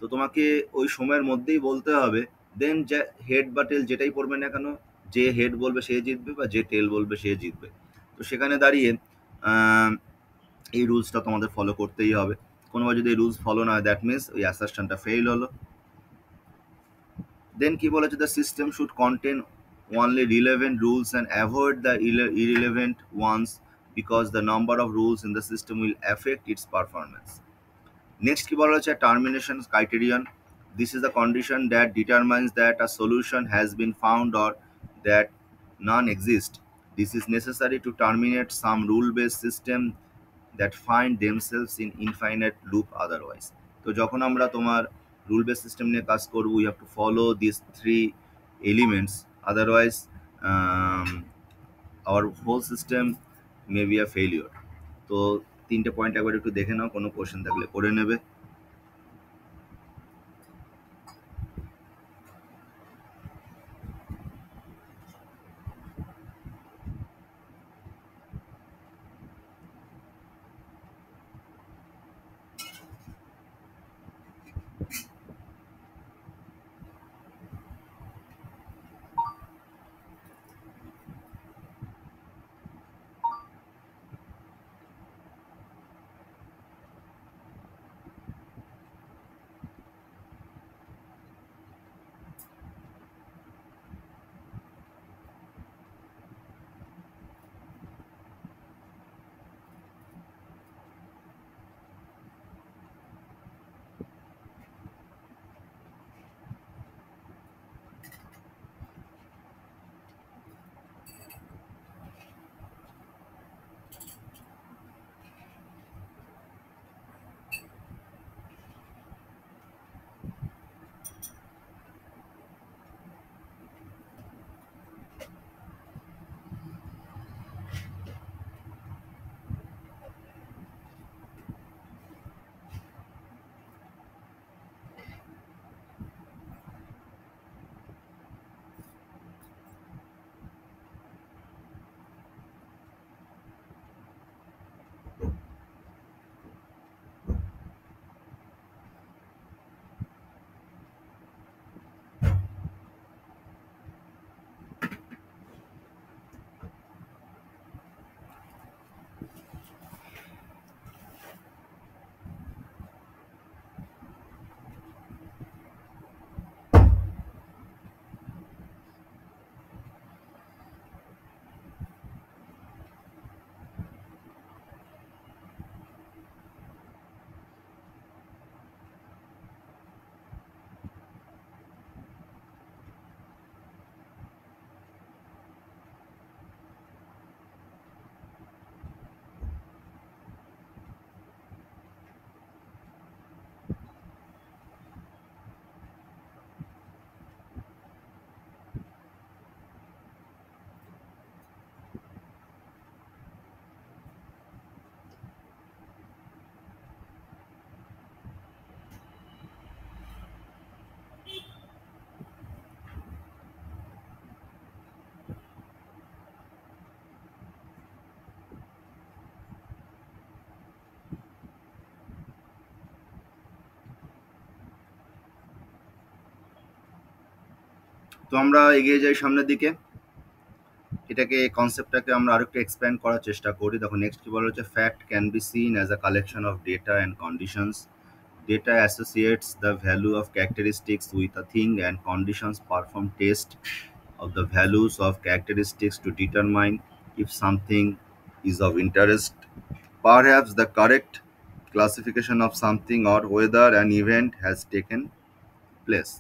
তো তোমাকে ওই সময়ের মধ্যেই বলতে হবে, দেন যে হেড বা টেল যেটাই পড়বে না কেন, যে হেড বলবে সে জিতবে বা যে টেল বলবে সে জিতবে। তো সেখানে দাঁড়িয়ে আহ, এই রুলসটা তোমাদের ফলো করতেই হবে। কোনোবার যদি এই রুলস ফলো না হয়, দ্যাট মিনস ওই অ্যাসারশনটা ফেল হলো। দেন কি বলেছে, the system should contain only relevant rules and avoid the irrelevant ones because the number of rules in the system will affect its performance. Next কি বলা হচ্ছে, termination criterion. This is the condition that determines that a solution has been found or that none exist. This is necessary to terminate some rule-based system that find themselves in infinite loop otherwise. তো যখন আমরা তোমার rule base system নিয়ে কাজ করবো, you have to follow this three elements, otherwise our whole system may be a failure. তো তিনটে point একবার একটু দেখে নাও, কোনো কোশ্চেন থাকলে করে নেবে। তো আমরা এগিয়ে যাই সামনের দিকে, এটাকে কনসেপ্টটাকে আমরা আরেকটু এক্সপ্যান্ড করার চেষ্টা করি। দেখো নেক্সট কি বলা হচ্ছে, fact can be seen as a collection of data and conditions. Data associates the value of characteristics with a thing and conditions perform test of the values of characteristics to determine if something is of interest, perhaps the correct classification of something or whether an event has taken place.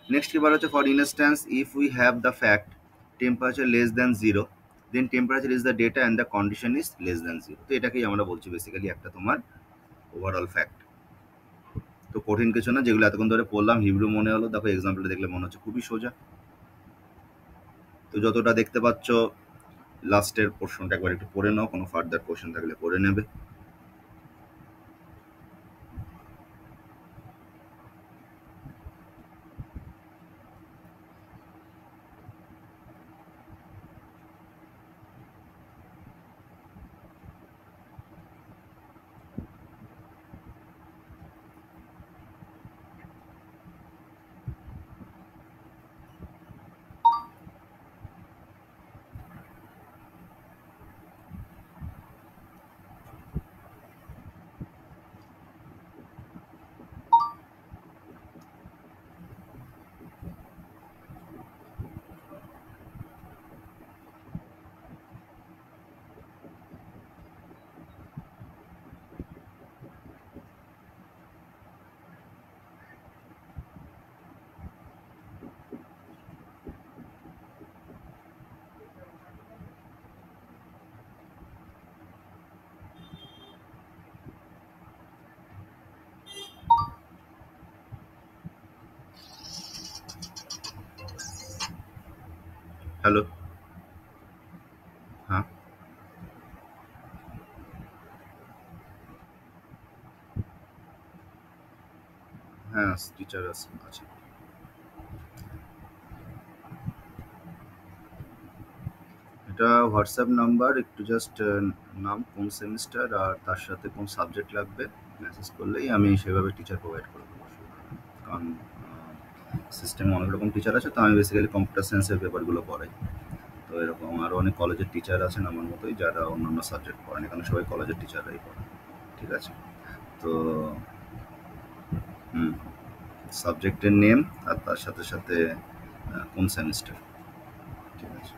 Next, for instance, if we have the fact temperature less than 0, then temperature is the data and the condition is less than 0. তো এটাকেই আমরা বলছি basically একটা তোমার overall fact. তো কঠিন কিছু না, যেগুলো এতক্ষণ ধরে পড়লাম হিব্রু মনে হলো, দেখো এক্সাম্পলটা দেখলে মনে হচ্ছে খুবই সোজা। তো যতটা দেখতে পাচ্ছ লাস্টের পোর্শনটা একবার একটু পড়ে নাও, কোনো ফার্দার কোশ্চেন থাকলে পড়ে নেবে। হ্যালো, হ্যাঁ হ্যাঁ টিচার আছে। এটা হোয়াটসঅ্যাপ নাম্বার, একটু জাস্ট নাম, কোন সেমিস্টার আর তার সাথে কোন সাবজেক্ট লাগবে মেসেজ করলেই আমি সেভাবে টিচার প্রোভাইড করে দেবো। কারণ সিস্টেমে অনেক রকম টিচার আছে, তো আমি বেসিক্যালি কম্পিউটার সায়েন্সের পেপারগুলো পড়াই। তো এরকম আরও অনেক কলেজের টিচার আছেন আমার মতোই, যারা অন্যান্য সাবজেক্ট পড়েন, এখানে সবাই কলেজের টিচাররাই পড়েন। ঠিক আছে, তো সাবজেক্টের নেম আর তার সাথে সাথে কোন সেমিস্টার। ঠিক আছে,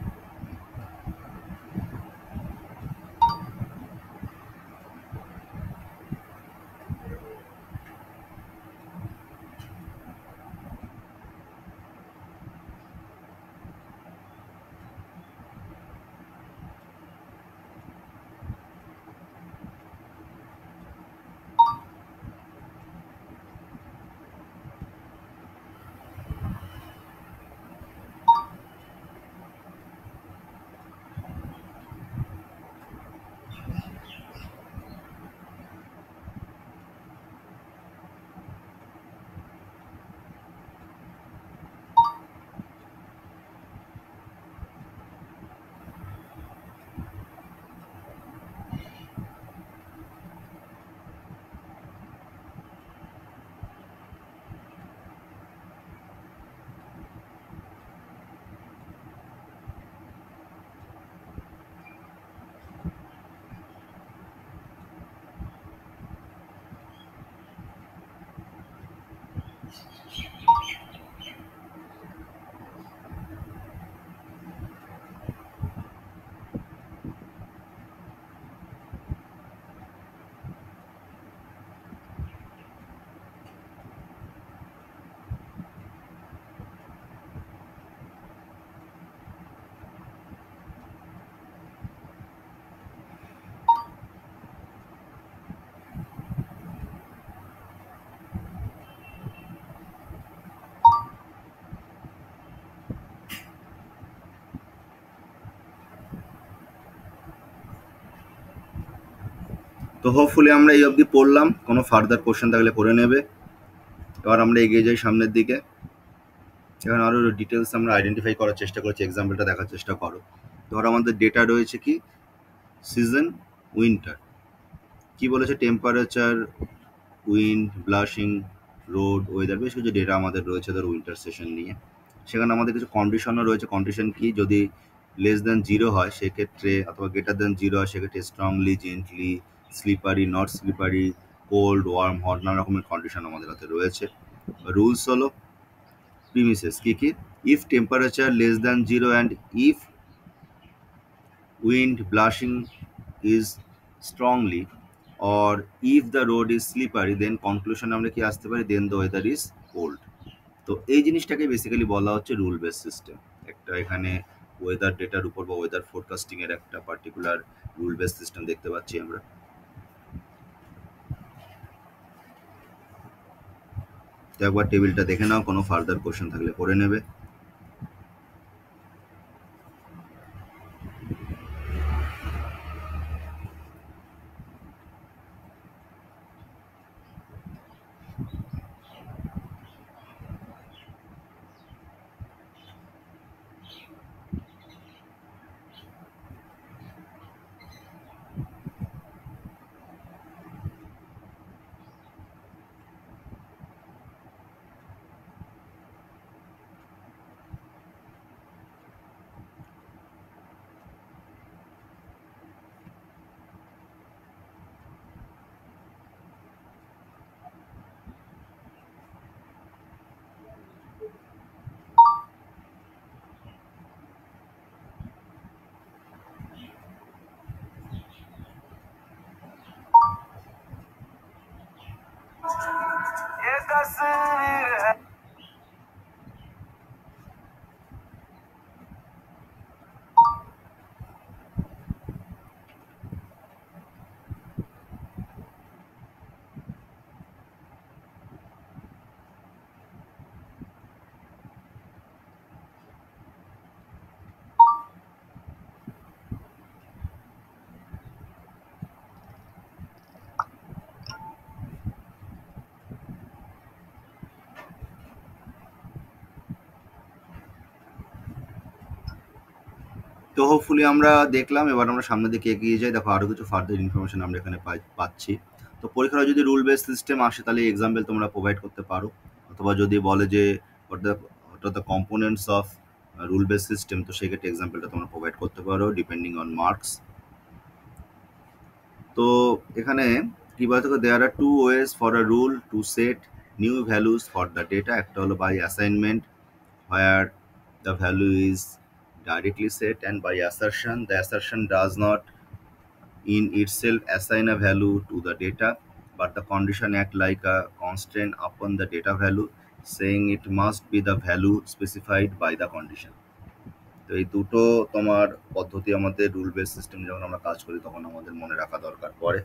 তো হোপফুলি আমরা এই অবধি পড়লাম, কোনো ফার্দার কোশ্চেন থাকলে করে নেবে। এবার আমরা এগিয়ে যাই সামনের দিকে। এবার আরও ডিটেলস আমরা আইডেন্টিফাই করার চেষ্টা করছি, এক্সাম্পলটা দেখার চেষ্টা করো। ধর আমাদের ডেটা রয়েছে কি, সিজন উইন্টার। কি বলেছে, temperature, wind, blushing, road, weather, বেশ কিছু ডেটা আমাদের রয়েছে ধর উইন্টার সেশন নিয়ে। সেখানে আমাদের কিছু কন্ডিশনও রয়েছে। কন্ডিশন কি, যদি লেস দেন জিরো হয় সেক্ষেত্রে, অথবা গ্রেটার দেন জিরো হয় সেক্ষেত্রে strongly, gently, slippery, not slippery, cold, warm, hot, নানা রকমের কন্ডিশন আমাদের হাতে রয়েছে। রুলস হলো প্রিমিসেস কি কি, if temperature less than zero and if wind blushing is strongly, or if the road is slippery, then conclusion আমরা কি আসতে পারি, then the weather is cold। তো এই জিনিসটাকে বেসিক্যালি বলা হচ্ছে রুল বেস সিস্টেম। একটা এখানে ওয়েদার ডেটার উপর বা ওয়েদার ফোরকাস্টিং এর একটা পার্টিকুলার রুল বেস সিস্টেম দেখতে পাচ্ছি আমরা। তো একবার টেবিলটা দেখে নাও, কোনো ফার্দার কোশ্চেন থাকলে করে নেবে। তো হোপফুলি আমরা দেখলাম, এবার আমরা সামনের দিকে এগিয়ে যাই। দেখো আরো কিছু ফার্দার ইনফরমেশন আমরা এখানে পাচ্ছি। তো পরীক্ষায় যদি রুল বেস সিস্টেম আসে তাহলে এক্সাম্পল তোমরা প্রোভাইড করতে পারো, অথবা যদি বলে যে what are the components of rule base system, তো সেক্ষেত্রে এক্সাম্পলটা তোমরা প্রোভাইড করতে পারো ডিপেন্ডিং অন মার্কস। তো এখানে কি বলতে, there are two ways for a rule to set new values for the data. একটা হলো by assignment, where the value is directly set, and by assertion, the assertion does not in itself assign a value to the data, but the condition act like a constraint upon the data value, saying it must be the value specified by the condition। তো এই দুটো তোমার পদ্ধতি আমাদের rule base system যখন আমরা কাজ করি তখন আমাদের মনে রাখা দরকার পড়ে।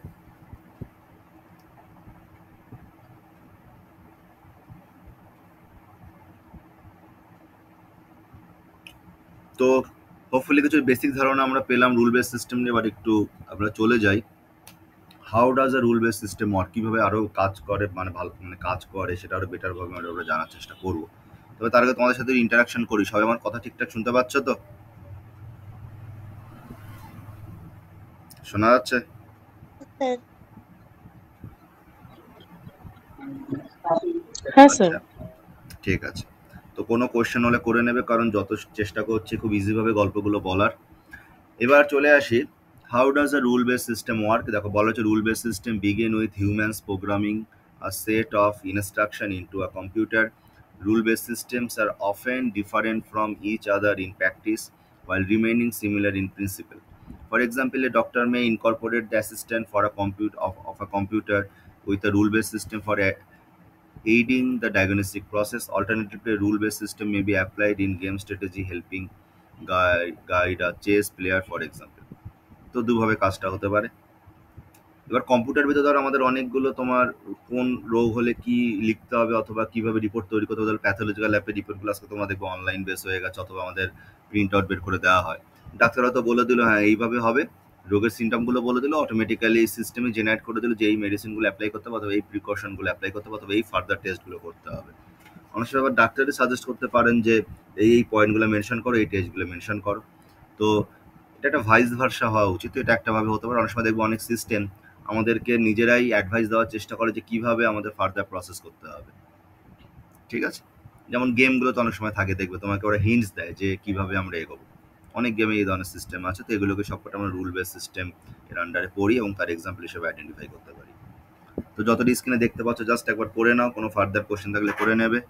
তো হোপফুলি কিছু বেসিক ধারণা আমরা পেলাম রুল বেস সিস্টেম নিয়ে। এবার একটু আমরা চলে যাই, how does a rule base system work, কীভাবে আরও কাজ করে, মানে ভালো মানে কাজ করে সেটা আরও বেটারভাবে আমরা জানার চেষ্টা করবো। তবে তার আগে তোমাদের সাথে ইন্টারাকশন করি। সবাই আমার কথা ঠিকঠাক শুনতে পাচ্ছ তো? শোনা যাচ্ছে? হ্যাঁ স্যার। আচ্ছা, ঠিক আছে। তো কোনো কোয়েশ্চেন হলে করে নেবে, কারণ যত চেষ্টা করছি খুব ইজিভাবে গল্পগুলো বলার। এবার চলে আসি, how does a rule base system work. দেখো বলা হচ্ছে rule base system begin with humans programming a set of instruction into a computer. Rule based systems are often different from each other in practice while remaining similar in principle. For example, a doctor may incorporate the assistant for of a computer with a rule based system for aiding the diagnostic process. Alternatively, a rule based system may be applied in game strategy, helping guide a chess player, for example. তো দুভাবে কাজটা হতে পারে। এবার computer ভিতরে ধর আমাদের অনেকগুলো তোমার কোন রোগ হলে কি লিখতে হবে অথবা কিভাবে রিপোর্ট তৈরি করতে হবে, প্যাথোলজিক্যাল অ্যাপের রিপোর্টগুলো আজকে তোমরা দেখবো অনলাইন বেস হয়ে গেছে, অথবা আমাদের প্রিন্ট আউট বের করে দেওয়া হয়। ডাক্তাররা তো বলে দিল হ্যাঁ এইভাবে হবে, রোগের সিমটমগুলো বলে দিল, অটোমেটিক্যালি সিস্টেমে জেনারেট করে দিল যে এই মেডিসিনগুলো অ্যাপ্লাই করতে হবে, অথবা এই প্রিকশনগুলো অ্যাপ্লাই করতে হবে, অথবা এই ফার্দার টেস্টগুলো করতে হবে। অনেক সময় আবার ডাক্তারই সাজেস্ট করতে পারেন যে এই পয়েন্টগুলো মেনশন করো, এই টেস্টগুলো মেনশন করো। তো এটা একটা ভাইস ভার্সা হওয়া উচিত। এটা একটা ভাবে হতে পারে। অনেক সময় দেখবো অনেক সিস্টেম আমাদেরকে নিজেরাই অ্যাডভাইস দেওয়ার চেষ্টা করে যে কিভাবে আমাদের ফার্দার প্রসেস করতে হবে। ঠিক আছে? যেমন গেমগুলোতে অনেক সময় থাকে, দেখবে তোমাকে ওরা হিন্টস দেয় যে কিভাবে আমরা এগোবো। অনেক গেমে এই ধরনের সিস্টেম আছে, তো এগুলোকে সবকটা আমরা রুল বেস সিস্টেম এর আন্ডারে পড়ি এবং তার এক্সাম্পল হিসেবে আইডেন্টিফাই করতে পারি। তো যতটা স্ক্রিনে দেখতে পাচ্ছ জাস্ট একবার পড়ে নাও, কোনো ফার্দার কোশ্চেন থাকলে করে নেবে।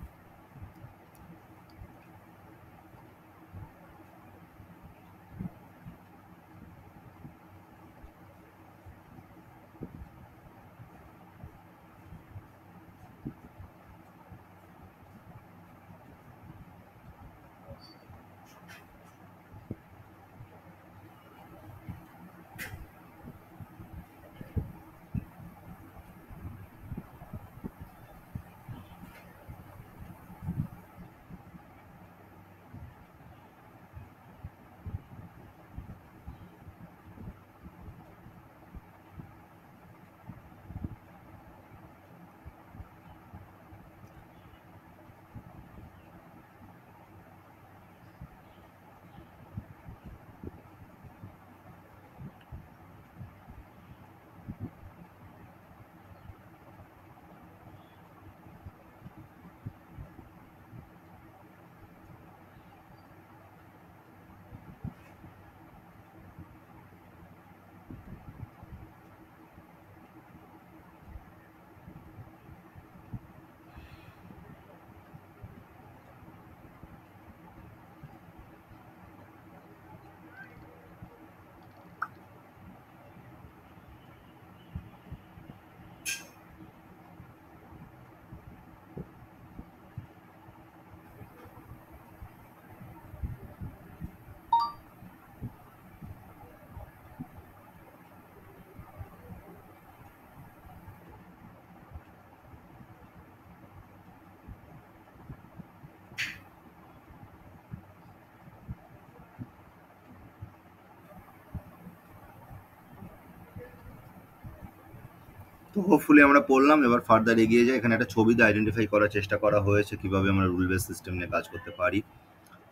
তো হোপফুলি আমরা পড়লাম, এবার ফার্দার এগিয়ে যাই। এখানে একটা ছবিতে আইডেন্টিফাই করার চেষ্টা করা হয়েছে কিভাবে আমরা রুল বেস সিস্টেম নিয়ে কাজ করতে পারি।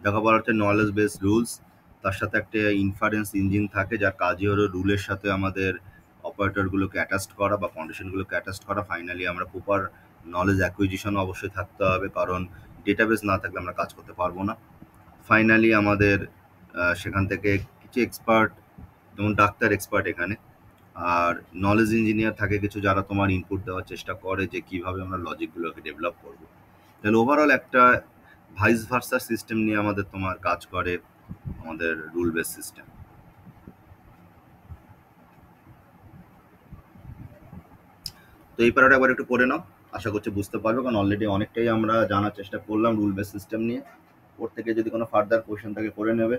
দেখা বলা হচ্ছে নলেজ বেস রুলস, তার সাথে একটা ইনফারেন্স ইঞ্জিন থাকে যার কাজই হলো রুলের সাথে আমাদের অপারেটরগুলোকে অ্যাটাচড করা বা কন্ডিশনগুলোকে অ্যাটাচড করা। ফাইনালি আমরা প্রপার নলেজ অ্যাকুইজিশন অবশ্যই থাকতে হবে, কারণ ডেটাবেস না থাকলে আমরা কাজ করতে পারবো না। ফাইনালি আমাদের সেখান থেকে কিছু এক্সপার্ট, যেমন ডাক্তার এক্সপার্ট এখানে, আর নলেজ ইঞ্জিনিয়ার থাকে কিছু, যারা তোমার ইনপুট দেওয়ার চেষ্টা করে যে কিভাবে আমরা লজিকগুলোকে ডেভেলপ করব। তাহলে ওভারঅল একটা ভাইস ভার্সা সিস্টেম নিয়ে আমাদের তোমার কাজ করে আমাদের রুল বেস সিস্টেম। তো এই প্যারাটা একবার একটু পড়ে নাও, আশা করছি বুঝতে পারবে, কারণ অলরেডি অনেকটাই আমরা জানার চেষ্টা করলাম রুল বেস সিস্টেম নিয়ে। ওর থেকে যদি কোনো ফার্দার কোয়েশ্চেন থাকে করে নেবে।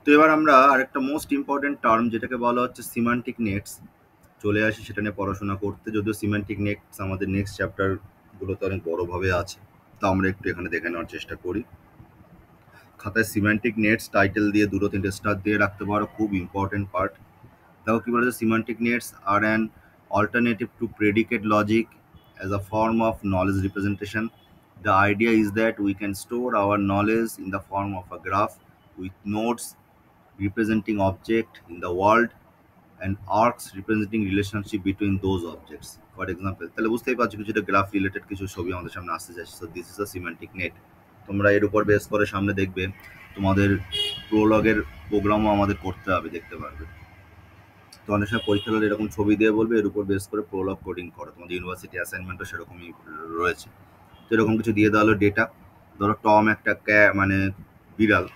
তো এবার আমরা আরেকটা মোস্ট ইম্পর্টেন্ট টার্ম যেটাকে বলা হচ্ছে সিমান্টিক নেটস চলে আসি সেটা নিয়ে পড়াশোনা করতে, যদিও সিমান্টিক নেটস আমাদের নেক্সট চ্যাপ্টার গুলোতে অনেক বড়ভাবে আছে, তো আমরা একটু এখানে দেখে নেওয়ার চেষ্টা করি। খাতায় সিমান্টিক নেটস টাইটেল দিয়ে দুটো তিনটে স্টার দিয়ে রাখতে পারো, খুব ইম্পর্টেন্ট পার্ট। দেখো কি বলেছে, semantic nets are an alternative to predicate logic as a form of knowledge representation. The idea is that we can store our knowledge in the form of a graph with nodes representing objects in the world and arcs representing relationship between those objects. For example, তাহলে বুঝতেই পারছো কিছুটা graph related কিছু ছবি আমাদের সামনে আসতে যাচ্ছে। So this is a semantic net. তোমরা এর উপর বেস করে সামনে দেখবে তোমাদের প্রোলগের প্রোগ্রামও আমাদের করতে হবে, দেখতে পারবে। তো অনেক সময় পরীক্ষা হলে এরকম ছবি দিয়ে বলবে এর উপর বেস করে প্রোলগ কোডিং করো, তোমাদের ইউনিভার্সিটি অ্যাসাইনমেন্টও সেরকমই রয়েছে। তো এরকম কিছু দিয়ে দেওয়া হলো ডেটা। ধরো টম একটা মানে বিড়াল,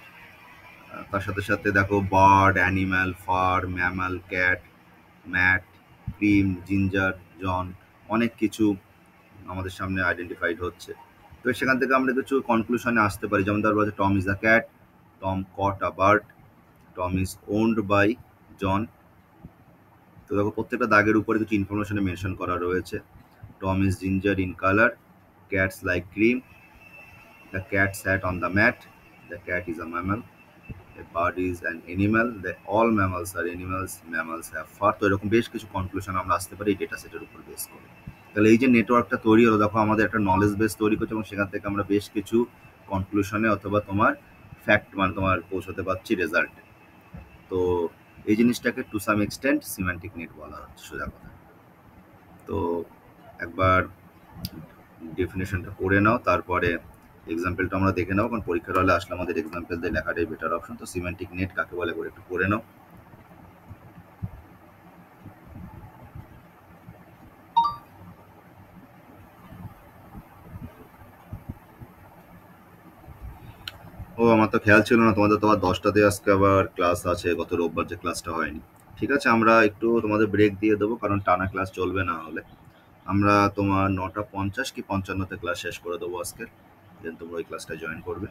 তার সাথে সাথে দেখো bird, animal, fur, mammal, cat, mat, cream, ginger, John, অনেক কিছু আমাদের সামনে আইডেন্টিফাইড হচ্ছে। তো সেখান থেকে আমরা কিছু কনক্লুশনে আসতে পারি, যেমন ধরো Tom is a cat, Tom caught a bird, Tom is owned by John. তো দেখো প্রত্যেকটা দাগের উপরে কিছু ইনফরমেশনে মেনশন করা রয়েছে। Tom is ginger in colour, cats like cream, the cat sat on the mat, the cat is a mammal, a bird is an animal, that all mammals are animals, mammals have fur। তো এরকম বেশ কিছু conclusion আমরা আসতে পারি এই data সেটের উপর বেস করে। তাহলে এই যে নেটওয়ার্কটা তৈরি হলো, দেখো আমাদের একটা নলেজ বেস তৈরি করছে এবং সেখান থেকে আমরা বেশ কিছু কনক্লুশনে অথবা তোমার ফ্যাক্ট মানে তোমার পৌঁছতে পারছি রেজাল্টে। তো এই জিনিসটাকে to some extent semantic net বলা হচ্ছে সোজা কথা। তো একবার ডেফিনেশনটা পড়ে নাও, তারপরে এক্সাম্পলটা আমরা দেখে নাও, কারণ পরীক্ষার হলে আসলে আমাদের এক্সাম্পল দিয়ে লেখাটাই বেটার অপশন। তো সিমেন্টিক নেট কাকে বলে করে একটু পড়ে নাও। ও আমার তো খেয়াল ছিল না তোমাদের তো আবার 10টাতে আজকে আবার ক্লাস আছে, গত রোববার যে ক্লাসটা হয়নি। ঠিক আছে, আমরা একটু তোমাদের ব্রেক দিয়ে দেবো, কারণ টানা ক্লাস চলবে না হলে। আমরা তোমার 9:50 কি 55-তে ক্লাস শেষ করে দেবো আজকে, দেন তোমরা ওই ক্লাসটা জয়েন করবে।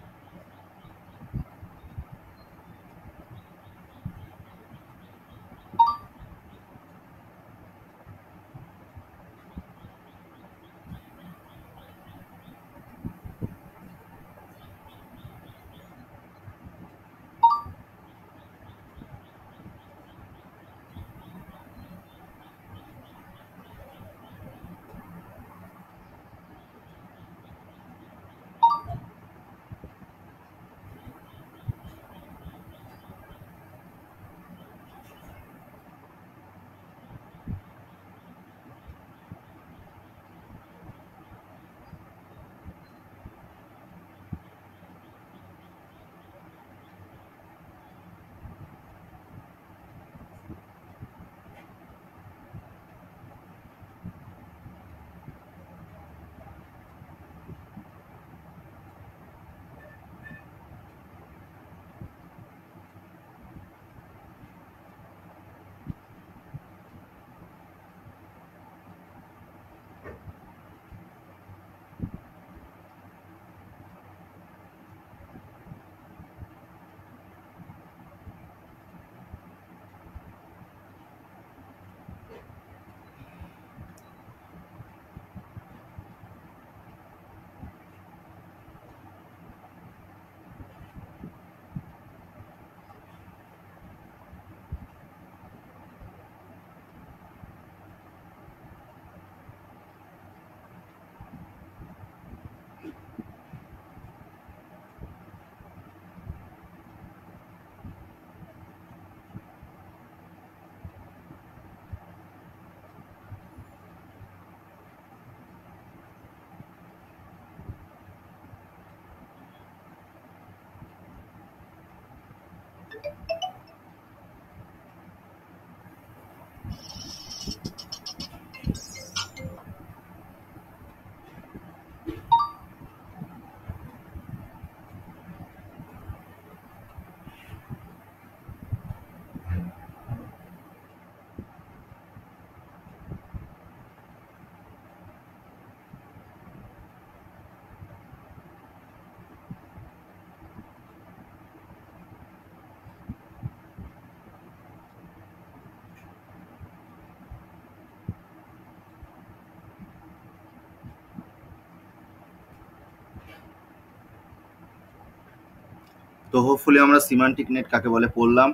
তো হোপফুলি আমরা সিমান্টিক নেট কাকে বলে পড়লাম।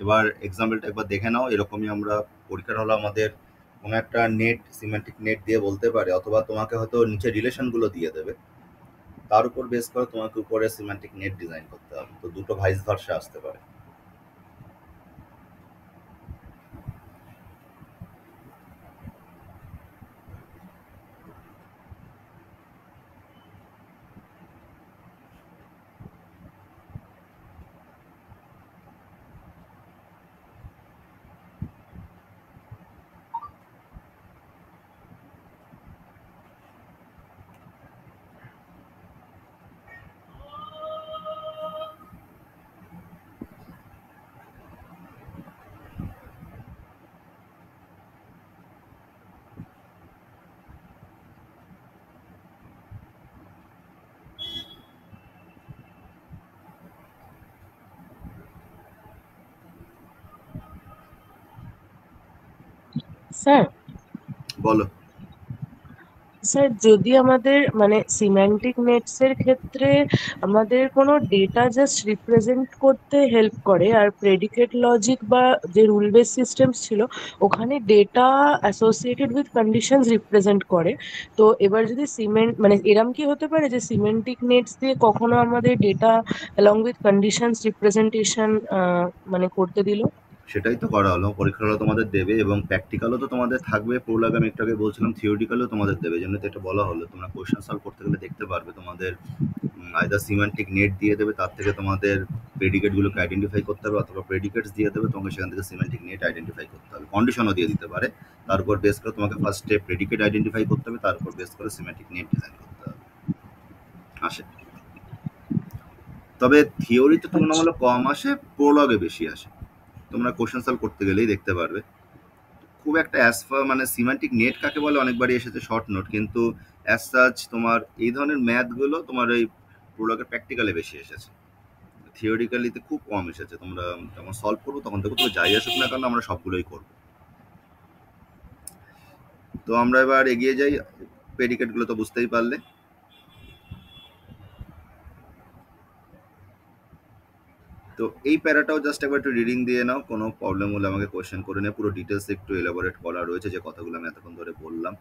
এবার এক্সাম্পলটা একবার দেখে নাও। এরকমই আমরা পরীক্ষার হলো আমাদের কোনো একটা নেট সিমেন্টিক নেট দিয়ে বলতে পারে, অথবা তোমাকে হয়তো নিচে রিলেশনগুলো দিয়ে দেবে, তার উপর বেস করে তোমাকে উপরে সিমেন্টিক নেট ডিজাইন করতে হবে। তো দুটো ভাইস ভার্সা আসতে পারে। স্যার, বলো। স্যার যদি আমাদের মানে সিম্যান্টিক নেটস এর ক্ষেত্রে আমাদের কোনো ডেটা জাস্ট রিপ্রেজেন্ট করতে হেল্প করে, আর প্রেডিকেট লজিক বা যে রুল বেস সিস্টেমস ছিল ওখানে data associated with conditions represent করে। তো এবার যদি মানে এরম কি হতে পারে যে সিমেন্টিক নেটস দিয়ে কখনো আমাদের data along with conditions representation মানে করতে দিল? সেটাই তো করা হলো, পরীক্ষার হলো তোমাদের দেবে, এবং প্র্যাকটিক্যালও তো তোমাদের থাকবে। প্রোলাগ আমি একটু আগে বলছিলাম, থিওরিটিক্যালও তোমাদের দেবে, জন্য তো এটা বলা হলো। তোমরা কোয়েশ্চেন সলভ করতে গেলে দেখতে পারবে তোমাদের আইদার সিমেন্টিক নেট দিয়ে দেবে, তার থেকে তোমাদের প্রেডিকেট গুলোকে আইডেন্টিফাই করতে হবে, অথবা প্রেডিকেটস দিয়ে দেবে, তোমাকে সেখান থেকে সিমেন্টিক নেট আইডেন্টিফাই করতে হবে। কন্ডিশনও দিয়ে দিতে পারে। তার উপর বেস করে তোমাকে ফার্স্টে প্রেডিকেট আইডেন্টিফাই করতে হবে, তার উপর বেস করে সিমেন্টিক নেট ডিজাইন করতে হবে। আসে, তবে থিওরিতে আচ্ছা। তুলনামূলক কম আসে, প্রোলগে বেশি আসে। তোমরা কোশ্চেন সলভ করতে গেলেই দেখতে পারবে। খুব একটা অ্যাজ ফার মানে সিমেন্টিক নেট কাকে বলে অনেকবারই এসেছে শর্ট নোট, কিন্তু অ্যাজ সাচ তোমার এই ধরনের ম্যাথগুলো তোমার এই প্রোলগের প্র্যাকটিক্যালে বেশি এসেছে। থিওরিক্যালিতে খুব কম এসেছে। তোমরা যখন সলভ করবো তখন দেখো তো যাই আসুক না কেন আমরা সবগুলোই করবো। তো আমরা এবার এগিয়ে যাই। প্রেডিকেটগুলো তো বুঝতেই পারলে। তো এই প্যারাটাও জাস্ট একবার একটু রিডিং দিয়ে নাও, কোনো প্রবলেম হলে আমাকে কোয়েশ্চেন করে নিয়ে পুরো ডিটেলস একটু এলাবোরেট করা রয়েছে যে কথাগুলো আমি এতক্ষণ ধরে বললাম।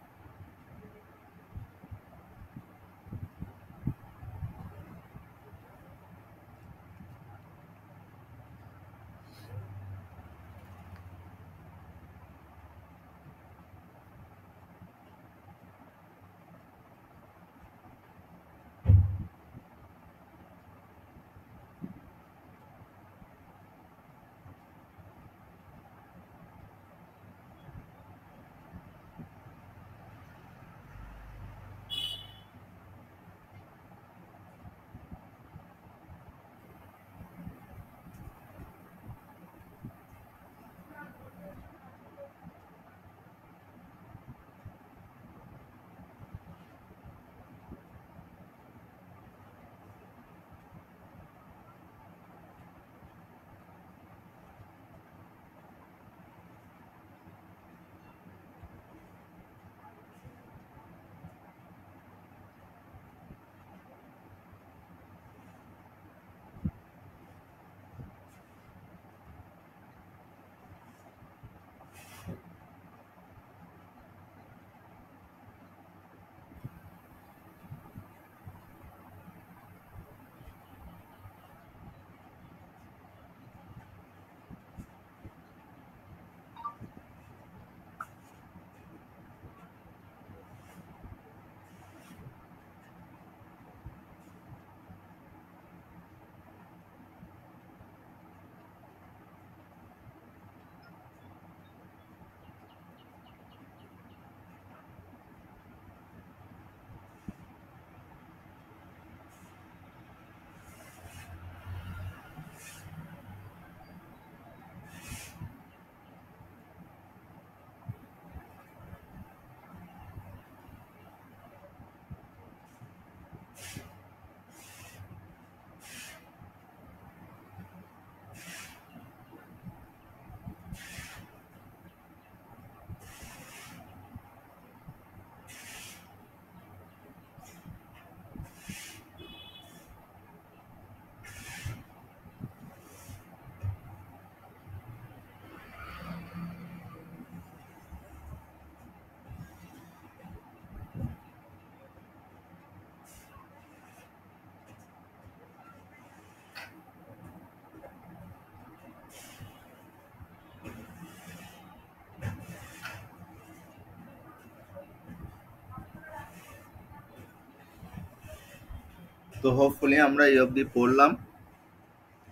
তো হোপফুলি আমরা এই অবধি পড়লাম,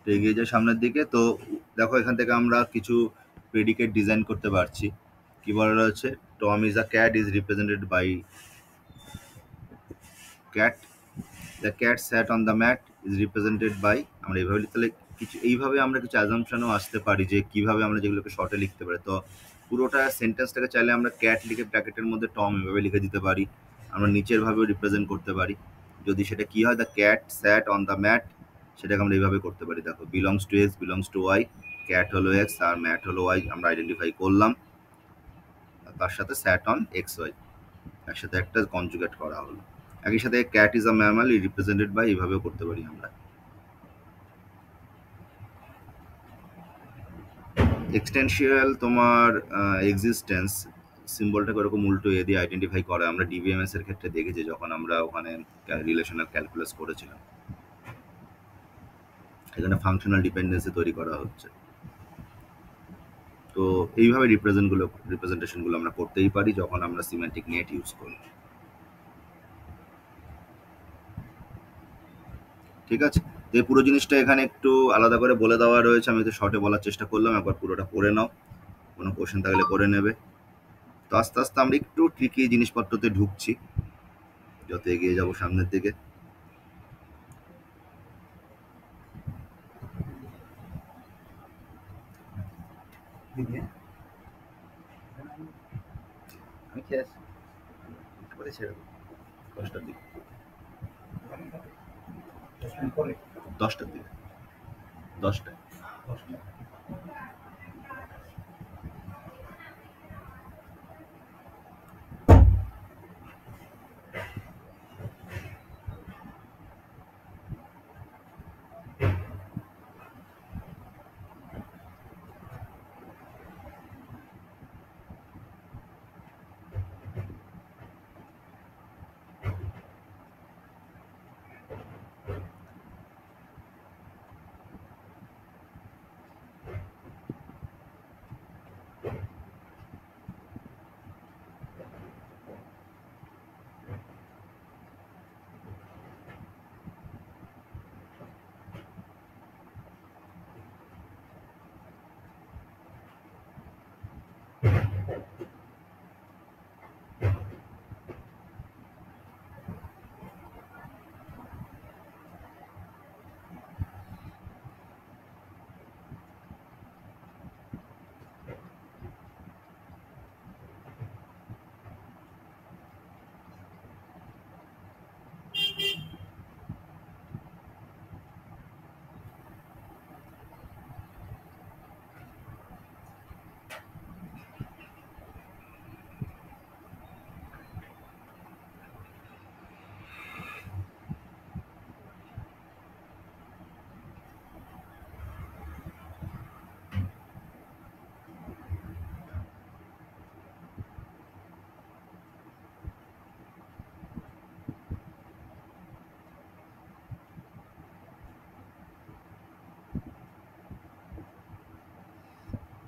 তো এগিয়ে যাই সামনের দিকে। তো দেখো এখান থেকে আমরা কিছু প্রেডিকেট ডিজাইন করতে পারছি। কি বলা রয়েছে, Tom is a cat is represented by cat, the cat sat on the mat is represented by, আমরা এইভাবে তাহলে কিছু এইভাবে আমরা কিছু অ্যাজাম্পশনও আসতে পারি যে কিভাবে আমরা যেগুলোকে শর্টে লিখতে পারি। তো পুরোটা সেন্টেন্সটাকে চাইলে আমরা ক্যাট লিখে ব্র্যাকেটের মধ্যে টম এভাবে লিখে দিতে পারি, আমরা নিচের ভাবেও রিপ্রেজেন্ট করতে পারি। যদি সেটা কি হয়, the cat sat on the mat, সেটাকে আমরা এইভাবে করতে পারি। দেখো belongs to X, belongs to Y, cat হলো এক্স আর ম্যাট হলো ওয়াই, আমরা আইডেন্টিফাই করলাম। তার সাথে স্যাট অন এক্স ওয়াই একসাথে একটা কনজুগেট করা হলো। একই সাথে cat is a mammal represented by, এইভাবেও করতে পারি আমরা। এক্সটেনশিয়াল তোমার এক্সিস্টেন্স সিম্বলটাকে ওরকম উল্টো এ দিয়ে আইডেন্টিফাই করে, আমরা ডিবিএমএস এর ক্ষেত্রে দেখেছি যখন আমরা ওখানে রিলেশনাল ক্যালকুলাস করেছিলাম। এখানে ফাংশনাল ডিপেন্ডেন্সি তৈরি করা হচ্ছে। তো এইভাবে রিপ্রেজেন্টেশনগুলো আমরা করতেই পারি যখন আমরা সিমেন্টিক নেট ইউজ করি। ঠিক আছে, তো এই পুরো জিনিসটা এখানে একটু আলাদা করে বলে দেওয়া রয়েছে, আমি তো শর্টে বলার চেষ্টা করলাম, একবার পুরোটা পড়ে নাও, কোনো কোশ্চেন থাকলে করে নেবে। তো আস্তে আস্তে আমরা একটু ট্রিকি জিনিসপত্রতে ঢুকছি যত এগিয়ে যাব সামনের দিকে। আমি খেয়ে আসি, পরে ছেড়ে দেবো 10টার দিকে, 10টার দিকে, 10টায়।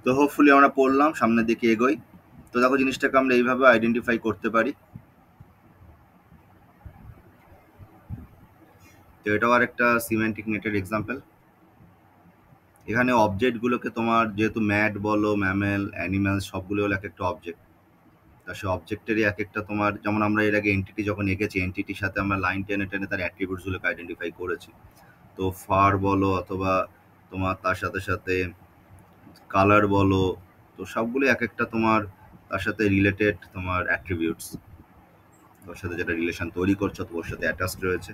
তো হোপফুলি আমরা পড়লাম, সামনের দিকে এগোই। তো দেখো জিনিসটাকে আমরা এইভাবে আইডেন্টিফাই করতে পারি। তো এটাও আর একটা সিমেন্টিক নেটের এক্সাম্পল। এখানে অবজেক্টগুলোকে তোমার যেহেতু ম্যাট বলো, ম্যামেল, অ্যানিম্যাল সবগুলো হলো এক একটা অবজেক্ট। তা সে অবজেক্টেরই এক একটা তোমার, যেমন আমরা এর আগে এন্টিটি যখন এঁকেছি, এন্টিটির সাথে আমরা লাইন টেনে টেনে তার অ্যাট্রিবিউটসগুলোকে আইডেন্টিফাই করেছি। তো ফার বলো অথবা তোমার তার সাথে সাথে কালার বলো, তো সবগুলো এক একটা তোমার তার সাথে রিলেটেড তোমার অ্যাট্রিবিউটস, তোর সাথে যেটা রিলেশন তৈরি করছো তো ওর সাথে অ্যাটাচড রয়েছে।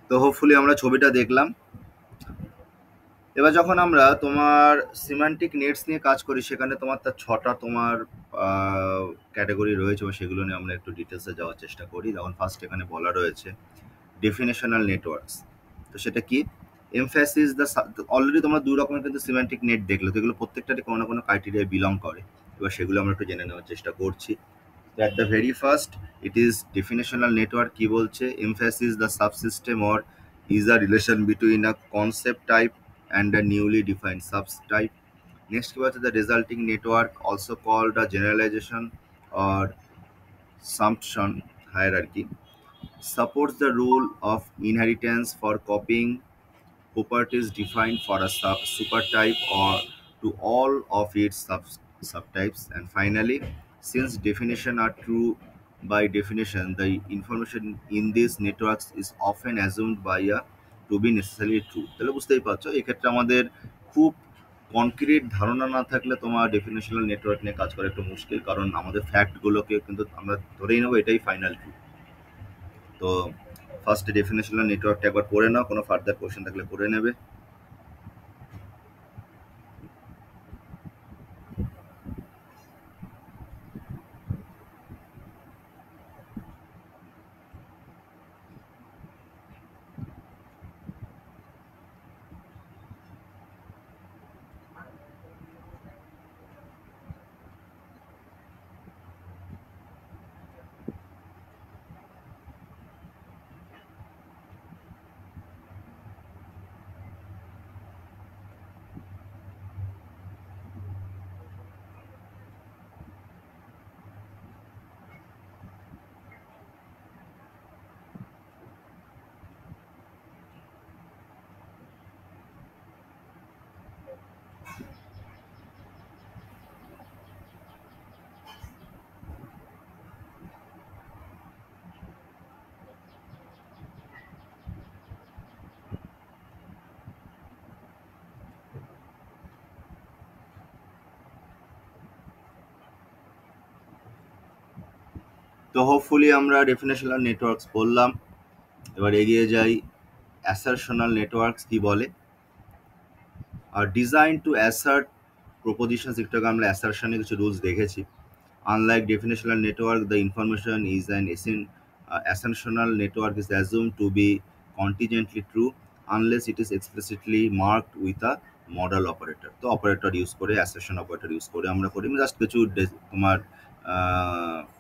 তো হোপফুলি আমরা ছবিটা দেখলাম। এবার যখন আমরা তোমার সিম্যান্টিক নেটস নিয়ে কাজ করি, সেখানে তোমার তার 6টা তোমার ক্যাটাগরি রয়েছে, এবং সেগুলো নিয়ে আমরা একটু ডিটেলসে যাওয়ার চেষ্টা করি। যেমন ফার্স্ট এখানে বলা রয়েছে ডেফিনেশনাল নেটওয়ার্কস। তো সেটা কি? এমফ্যাসিস দ্য, অলরেডি তোমরা 2 রকমের কিন্তু সিম্যান্টিক নেট দেখলে, তো এগুলো প্রত্যেকটারই কোনো না কোনো ক্রাইটেরিয়ায় বিলং করে। এবার সেগুলো আমরা একটু জেনে নেওয়ার চেষ্টা করছি। তো at the very first, it is definitional network. কি বলছে? Emphasis the subsystem or is a relation between a concept type and a newly defined subtype. Next was the resulting network, also called a generalization or sumption hierarchy, supports the rule of inheritance for copying properties defined for a supertype or to all of its subtypes. And finally, since definitions are true by definition, the information in these networks is often assumed by a to be necessarily true. তাহলে বুঝতেই পারছো, এক্ষেত্রে আমাদের খুব concrete ধারণা না থাকলে তোমার ডেফিনেশনাল নেটওয়ার্ক নিয়ে কাজ করা একটু মুশকিল, কারণ আমাদের ফ্যাক্টগুলোকে কিন্তু আমরা ধরেই নেবো এটাই ফাইনাল ট্রু। তো ফার্স্ট ডেফিনেশনাল নেটওয়ার্কটা একবার পড়ে নাও, কোনো ফার্দার কোশ্চেন থাকলে করে নেবে। তো হোপফুলি আমরা ডেফিনেশনাল নেটওয়ার্কস বললাম। এবার এগিয়ে যাই। অ্যাসারশনাল নেটওয়ার্কস কি বলে? Are design to assert propositions, একটু আগে আমরা অ্যাসারশনে কিছু রুলস দেখেছি। Unlike definitional network, the information is an assertional network is assumed to be contingently true unless it is explicitly marked with a model operator. তো operator use করে, assertion operator use করে আমরা করি, জাস্ট কিছু তোমার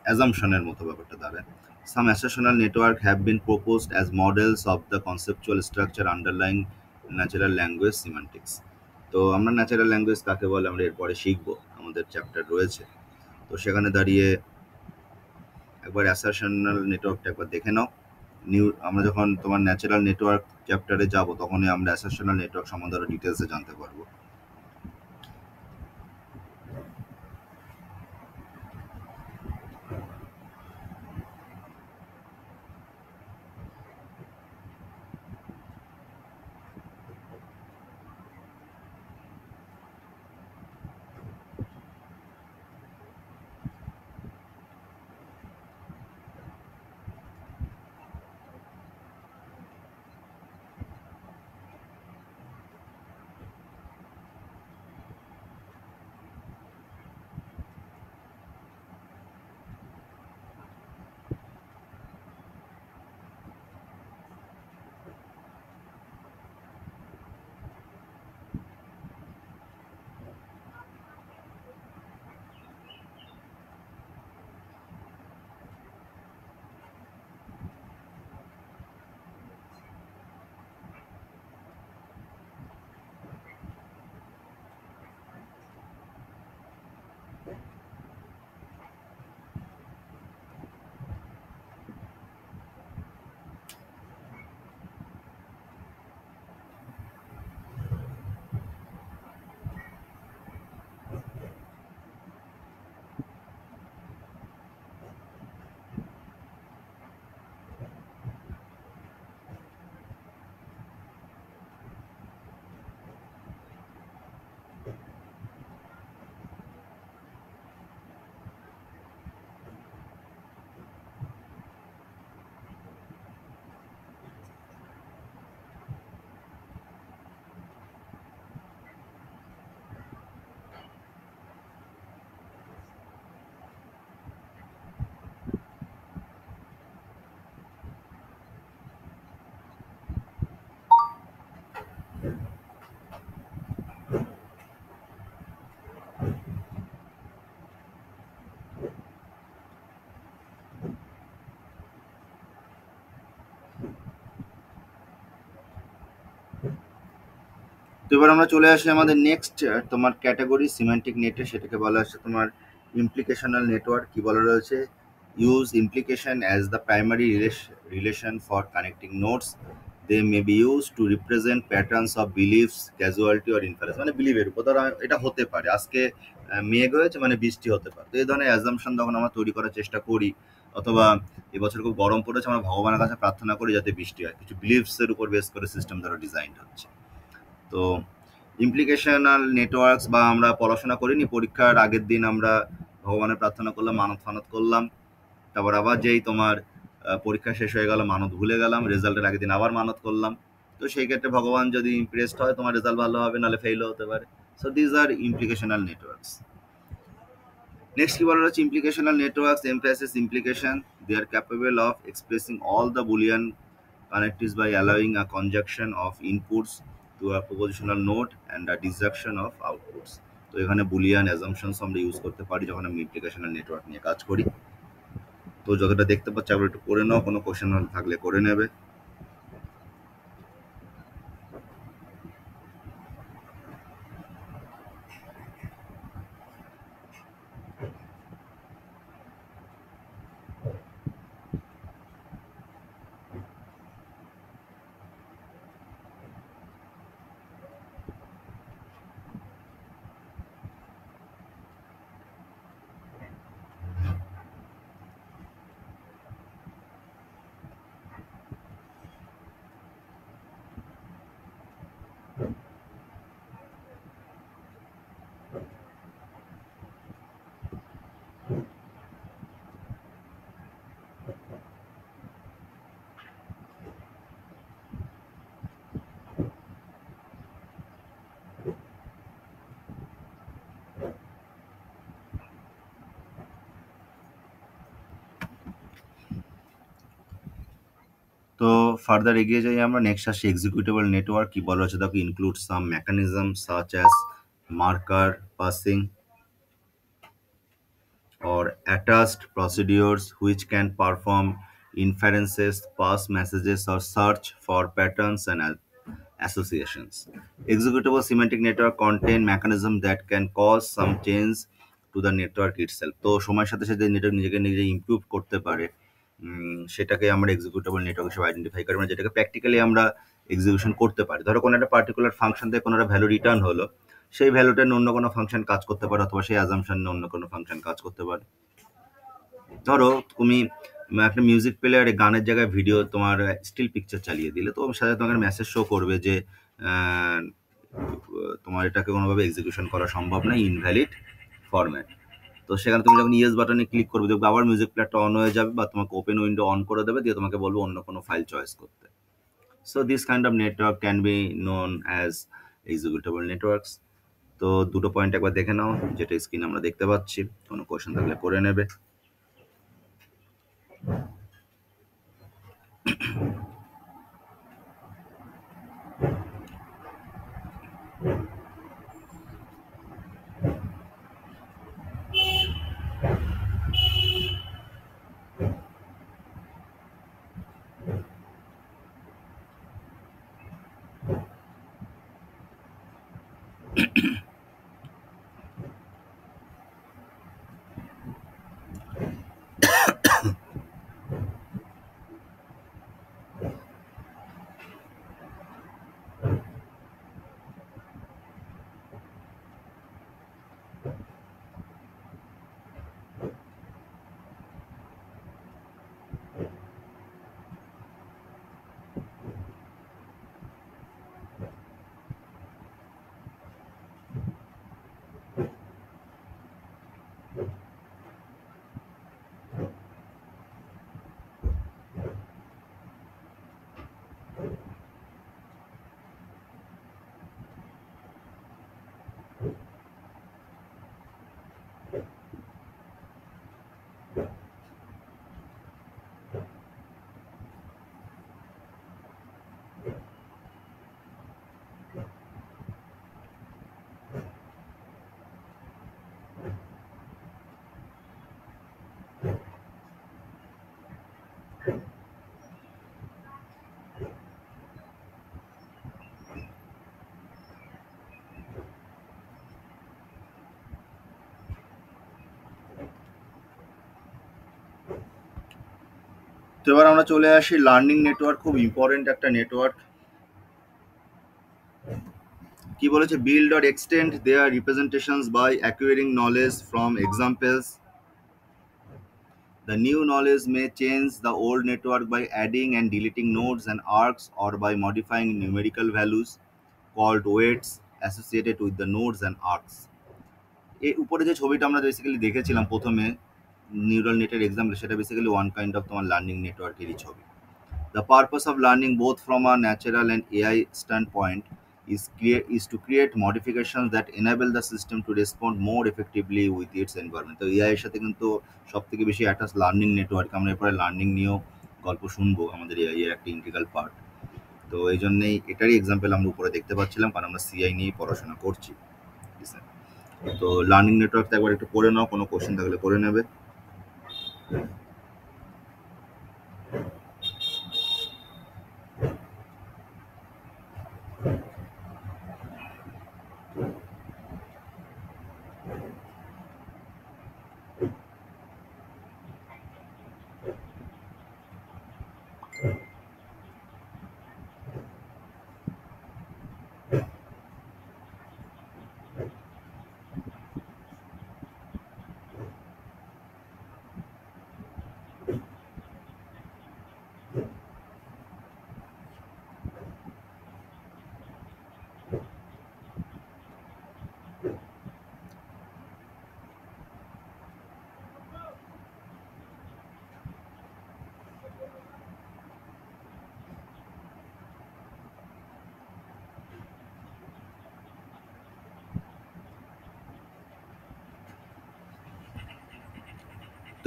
অ্যাজাম্পশনের মতো ব্যাপারটা দাঁড়ায়। Some assertional network have been proposed as models of the conceptual structure underlying natural language semantics. তো আমরা ন্যাচারাল ল্যাঙ্গুয়েজ কাকে বলে আমরা এরপরে শিখবো, আমাদের চ্যাপ্টার রয়েছে। তো সেখানে দাঁড়িয়ে একবার অ্যাসারশনাল নেটওয়ার্কটা একবার দেখে নাও। আমরা যখন তোমার ন্যাচারাল নেটওয়ার্ক চ্যাপ্টারে যাব, তখনই আমরা অ্যাসারশনাল নেটওয়ার্ক সম্বন্ধে আরো ডিটেলসে জানতে পারবো। এবার আমরা চলে আসি আমাদের নেক্সট তোমার ক্যাটাগরি সিমেন্টিক নেটে, সেটাকে বলা হচ্ছে তোমার ইমপ্লিকেশনাল নেটওয়ার্ক। কি বলা রয়েছে, use implication as the primary relation for connecting nodes, they may be use to represent patterns of beliefs, causality or inference. মানে বিলিভের উপর ধরো এটা হতে পারে, আজকে মেঘ হয়েছে মানে বৃষ্টি হতে পারে। তো এই ধরনের অ্যাজাম্পশন যখন আমরা তৈরি করার চেষ্টা করি, অথবা এবছর খুব গরম পড়েছে, আমরা ভগবানের কাছে প্রার্থনা করি যাতে বৃষ্টি হয়, কিছু বিলিভস এর উপর বেস করে সিস্টেম দ্বারা ডিজাইন হচ্ছে। তো ইমপ্লিকেশনাল নেটওয়ার্কস, বা আমরা পড়াশোনা করিনি, পরীক্ষার আগের দিন আমরা ভগবানের প্রার্থনা করলাম, মানত ফানত করলাম, তারপর আবার যেই তোমার পরীক্ষা শেষ হয়ে গেল, মানত ভুলে গেলাম, রেজাল্টের আগের দিন আবার মানত করলাম। তো সেই ক্ষেত্রে ভগবান যদি ইমপ্রেসড হয়, তোমার রেজাল্ট ভালো হবে, নাহলে ফেইলও হতে পারে। So these are implicational networks. Next কি বলা হচ্ছে, implicational networks emphasis implication, they are capable of expressing all the Boolean connectives by allowing a conjunction of inputs to a propositional node and a disjunction of outputs. তো এখানে Boolean assumptions আমরা use করতে পারি যখন আমি ইমপ্লিকেশনাল network নিয়ে কাজ করি। তো যতটা দেখতে পাচ্ছি আবার একটু করে নাও, কোনো কোশ্চেন থাকলে করে নেবে। তো ফার্দার এগিয়ে যাই আমরা, নেক্সট আসছে এক্সিকিউটেবল নেটওয়ার্ক। কি বলা হচ্ছে দেখো, include some mechanism such as marker passing or attached procedures which can perform inferences, pass messages, or search for patterns and associations. Executable semantic network contain mechanisms that can cause some change to the network itself. তো সময়ের সাথে সাথে network নিজেকে নিজে improve করতে পারে, সেটাকে আমরা এক্সিকিউটেবল নেটওয়ার্ক হিসেবে আইডেন্টিফাই করি, মানে যেটাকে প্র্যাকটিক্যালি আমরা এক্সিকিউশন করতে পারি। ধরো কোনো একটা পার্টিকুলার ফাংশন থেকে কোনো একটা ভ্যালু রিটার্ন হলো, সেই ভ্যালুটা অন্য কোনো ফাংশন কাজ করতে পারে, অথবা সেই অ্যাজাম্পশন অন্য কোনো ফাংশন কাজ করতে পারে। ধরো তুমি একটা মিউজিক প্লেয়ারে গানের জায়গায় ভিডিও তোমার স্টিল পিকচার চালিয়ে দিলে, তো সাথে তোমাকে মেসেজ শো করবে যে আহ, তোমার এটাকে কোনোভাবে এক্সিকিউশন করা সম্ভব না, ইনভ্যালিড ফরম্যাট। তো সেখানে তুমি যখন ইয়েস বাটনে ক্লিক করবে, দেখবে আবার মিউজিক প্লেয়ারটা অন হয়ে যাবে, বা তোমাকে ওপেন উইন্ডো অন করে দেবে, দিয়ে তোমাকে বলবো অন্য কোনো ফাইল চয়েস করতে। So this kind of network can be known as executable networks. তো দুটো পয়েন্ট একবার দেখে নাও, যেটা স্ক্রিনে আমরা দেখতে পাচ্ছি, কোনো কোয়েশ্চেন থাকলে করে নেবে। তো এবার আমরা চলে আসি লার্নিং নেটওয়ার্ক, খুব ইম্পর্টেন্ট একটা নেটওয়ার্ক। কি বলেছে, build or extend their representations by acquiring knowledge from examples. The new knowledge may change the old network by adding and deleting nodes and arcs, or by modifying numerical values called weights associated with the nodes and arcs. এই উপরে যে ছবিটা আমরা basically দেখেছিলাম প্রথমে neural নেটের example, সেটা basically one kind of তোমার লার্নিং নেটওয়ার্কেরই ছবি। The purpose of learning, both from a natural and AI standpoint, is to create modifications that enable the system to respond more effectively with its environment. তো AI এর সাথে কিন্তু সব থেকে বেশি attach learning network. আমরা এরপরে লার্নিং নিয়েও গল্প শুনবো, আমাদের এআই এর একটা ইন্টিগ্রাল পার্ট। তো এই জন্যই এটারই এক্সাম্পল আমরা উপরে দেখতে পাচ্ছিলাম, কারণ আমরা সিআই নিয়েই পড়াশোনা করছি। তো লার্নিং নেটওয়ার্ক একবার একটু পড়ে নাও, কোনো কোশ্চেন থাকলে করে নেবে।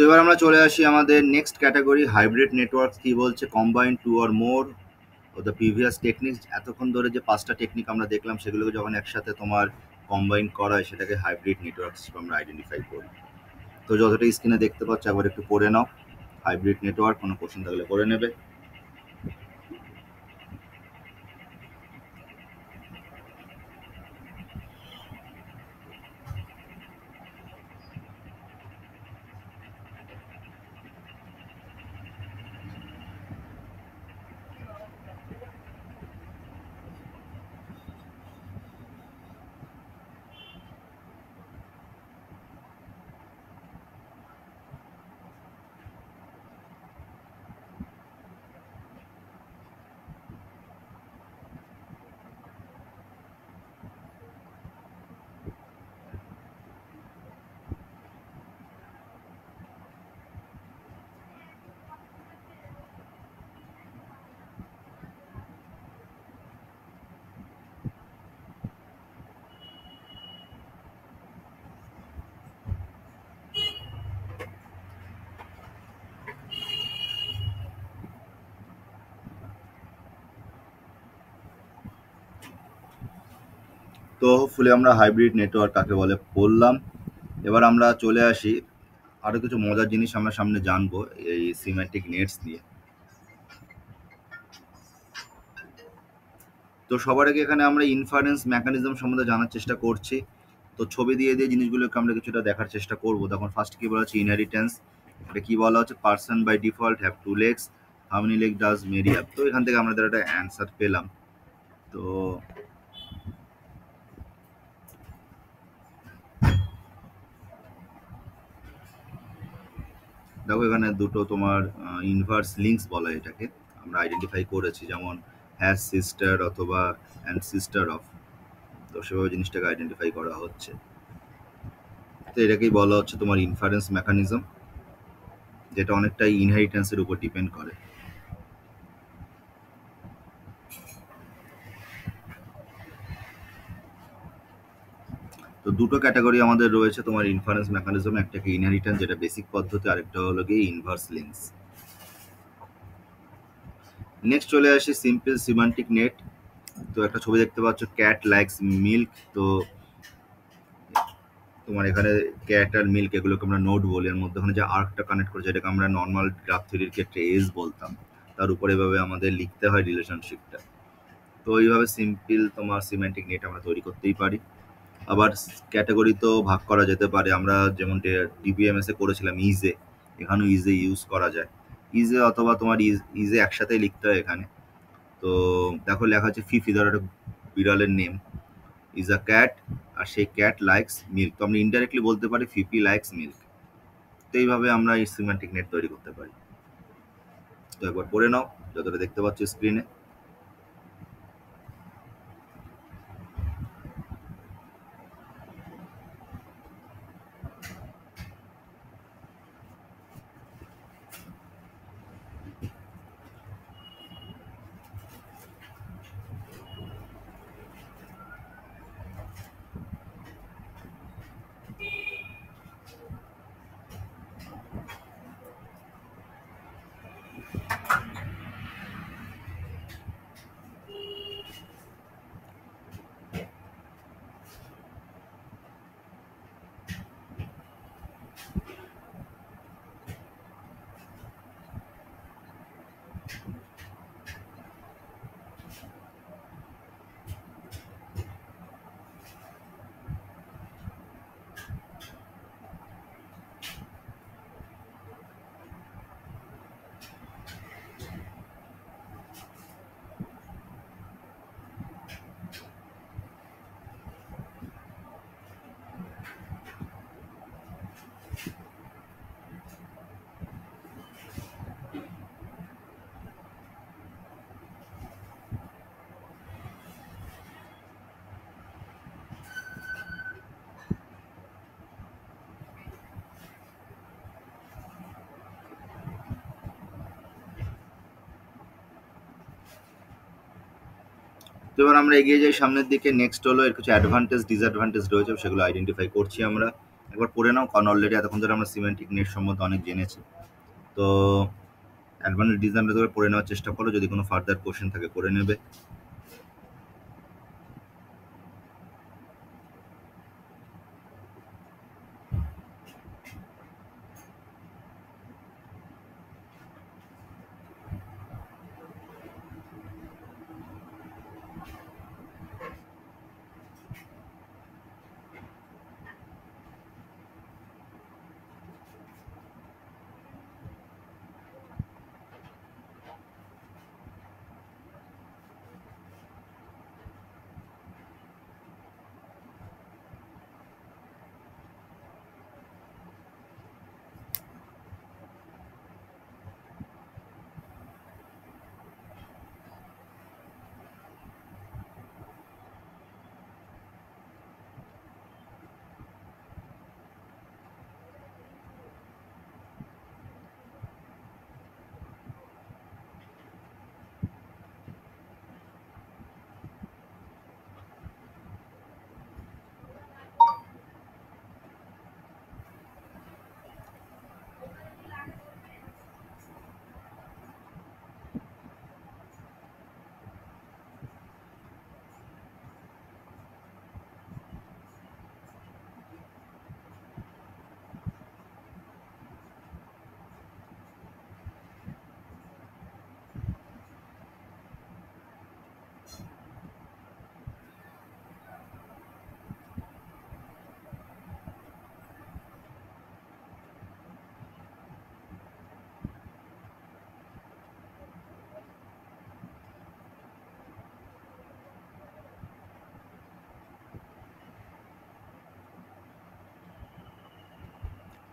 তো এবার আমরা চলে আসি আমাদের নেক্সট ক্যাটাগরি, হাইব্রিড নেটওয়ার্ক। কি বলছে, combine two or more of the previous techniques. এতক্ষণ ধরে যে 5টা টেকনিক আমরা দেখলাম, সেগুলোকে যখন একসাথে তোমার কম্বাইন করা হয়, সেটাকে হাইব্রিড নেটওয়ার্ক আমরা আইডেন্টিফাই করি। তো যতটা স্ক্রিনে দেখতে পাচ্ছ, একবার একটু পড়ে নাও হাইব্রিড নেটওয়ার্ক, কোনো কোশ্চেন থাকলে করে নেবে। তো হোপফুলি আমরা হাইব্রিড নেটওয়ার্ক কাকে বলে বললাম। এবার আমরা চলে আসি আরো কিছু মজার জিনিস আমরা সামনে জানবো এই সিমেন্টিক নেটস নিয়ে। তো সবার আগে এখানে আমরা ইনফারেন্স মেকানিজম সম্বন্ধে জানার চেষ্টা করছি। তো ছবি দিয়ে দিয়ে জিনিসগুলোকে আমরা কিছুটা দেখার চেষ্টা করব। তখন ফার্স্ট কি বলা হচ্ছে, ইনহেরিটেন্স। এটা কি বলা হচ্ছে, person by default have 2 legs, how many leg does Mary have. তো এখান থেকে আমরা একটা অ্যান্সার পেলাম। তো দেখো এখানে দুটো তোমার ইনভার্স লিঙ্কস বলা, এটাকে আমরা আইডেন্টিফাই করেছি, যেমন হ্যাজ সিস্টার অথবা অ্যান্ড সিস্টার অফ। তো সেভাবে জিনিসটাকে আইডেন্টিফাই করা হচ্ছে। তো এটাকেই বলা হচ্ছে তোমার ইনফারেন্স মেকানিজম, যেটা অনেকটাই ইনহেরিটেন্সের উপর ডিপেন্ড করে। তো দুটো ক্যাটাগরি আমাদের রয়েছে তোমার ইনফারেন্স মেকানিজম, একটা কি ইনহেরিটেন্স যেটা বেসিক পদ্ধতি, আরেকটা হলো কি ইনভার্স লিঙ্কস। নেক্সট চলে আসি সিম্পল সিমান্টিক নেট। তো একটা ছবি দেখতে পাচ্ছ, ক্যাট লাইকস মিল্ক। তো তোমার এখানে ক্যাট আর মিল্ক এগুলোকে আমরা নোড বলি, এর মধ্যে যে আর্কটা কানেক্ট করে, যেটাকে আমরা নর্মাল গ্রাফ থিওরির ক্ষেত্রে এজ বলতাম, তার উপরে এভাবে আমাদের লিখতে হয় রিলেশনশিপটা। তো এইভাবে সিম্পল তোমার সিমেন্টিক নেট আমরা তৈরি করতেই পারি। আবার ক্যাটাগরি তো ভাগ করা যেতে পারে, আমরা যেমন ডিবিএমএস এ করেছিলাম ইজে, এখানেও ইজে ইউজ করা যায়। ইজে অথবা তোমার ইজে একসাথেই লিখতে হয় এখানে। তো দেখো লেখা হচ্ছে ফিফি, ধরো একটা বিড়ালের নেম, ইজ আ ক্যাট, আর সেই ক্যাট লাইকস মিল্ক। তো আমরা ইনডাইরেক্টলি বলতে পারি ফিফি লাইকস মিল্ক। তো এইভাবে আমরা এই সিমেন্টিক নেট তৈরি করতে পারি। তো একবার পড়ে নাও যতটা দেখতে পাচ্ছ স্ক্রিনে। তো এবার আমরা এগিয়ে যাই সামনের দিকে। নেক্সট হলো এর কিছু অ্যাডভান্টেজ ডিসঅ্যাডভান্টেজ রয়েছে, সেগুলো আইডেন্টিফাই করছি আমরা। একবার পড়ে নাও, কারণ অলরেডি এতক্ষণ ধরে আমরা সিমেন্টিক নেট সম্বন্ধে অনেক জেনেছি। তো অ্যাডভান্টেজ ডিসঅ্যাডভান্টেজ পড়ে নেওয়ার চেষ্টা করো, যদি কোনো ফার্দার কোশ্চেন থাকে করে নেবে।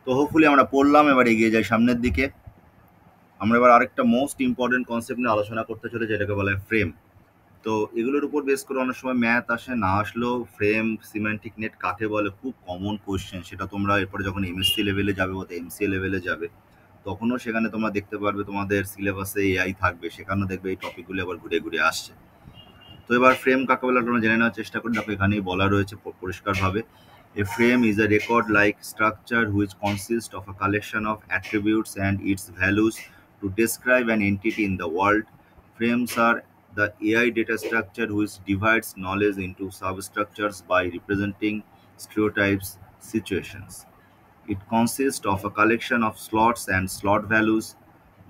তো হোপফুলি আমরা পড়লাম, এবার এগিয়ে যাই সামনের দিকে। আমরা এবার আরেকটা মোস্ট ইম্পর্টেন্ট কনসেপ্ট নিয়ে আলোচনা করতে চলেছি, যেটাকে বলা হয় ফ্রেম। তো এগুলোর উপর বেস করে অনেক সময় ম্যাথ আসে, না আসলেও ফ্রেম সিমেন্টিক নেট কাকে বলে খুব কমন কোয়েশ্চেন। সেটা তোমরা এরপরে যখন এমএসসি লেভেলে যাবে বা এমসিএ লেভেলে যাবে, তখনও সেখানে তোমরা দেখতে পারবে তোমাদের সিলেবাসে এআই থাকবে, সেখানেও দেখবে এই টপিকগুলো আবার ঘুরে ঘুরে আসছে। তো এবার ফ্রেম কাকে বলে তোমরা জেনে নেওয়ার চেষ্টা করি। দেখো এখানেই বলা রয়েছে পরিষ্কারভাবে, a frame is a record like structure which consists of a collection of attributes and its values to describe an entity in the world. Frames are the AI data structure which divides knowledge into substructures by representing stereotypes situations. It consists of a collection of slots and slot values.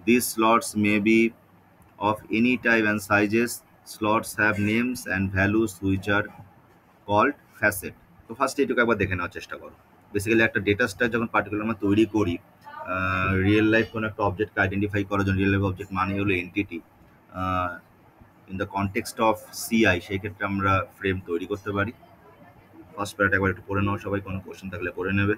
These slots may be of any type and sizes. Slots have names and values which are called facet. তো first এইটুকু একবার দেখে নেওয়ার চেষ্টা করো। Basically একটা data structure যখন particular আমরা তৈরি করি, রিয়েল লাইফ কোনো একটা অবজেক্টকে আইডেন্টিফাই করার জন্য রিয়েল লাইফ অবজেক্ট মানে হলো entity. In the context of CI সেই ক্ষেত্রে আমরা ফ্রেম তৈরি করতে পারি। ফার্স্ট প্যারাটা একবার একটু পড়ে নাও সবাই, কোনো কোশ্চেন থাকলে করে নেবে।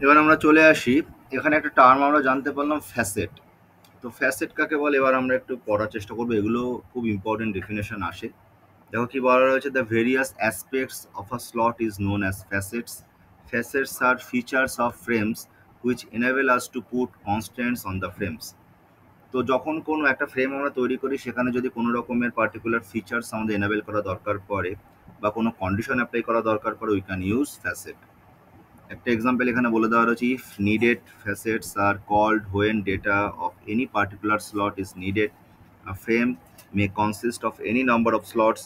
এবার আমরা চলে আসি, এখানে একটা টার্ম আমরা জানতে পারলাম, ফ্যাসেট। তো ফ্যাসেট কাকে বলে এবার আমরা একটু পড়ার চেষ্টা করবো, এগুলো খুব ইম্পর্টেন্ট ডেফিনেশন আসে। দেখো কি বলা রয়েছে, the various aspects of a slot is known as facets. Facets are features of frames which enable us to put constants on the frames. তো যখন কোনো একটা ফ্রেম আমরা তৈরি করি সেখানে যদি কোনো রকমের পার্টিকুলার ফিচার্স আমাদের এনেবল করা দরকার পড়ে বা কোনো কন্ডিশন অ্যাপ্লাই করা দরকার পড়ে, উই ক্যান ইউজ ফ্যাসেট। একটা এক্সাম্পল এখানে বলে দেওয়া রয়েছে, if needed facets are called when data of any particular slot is needed. A frame may consist of any number of slots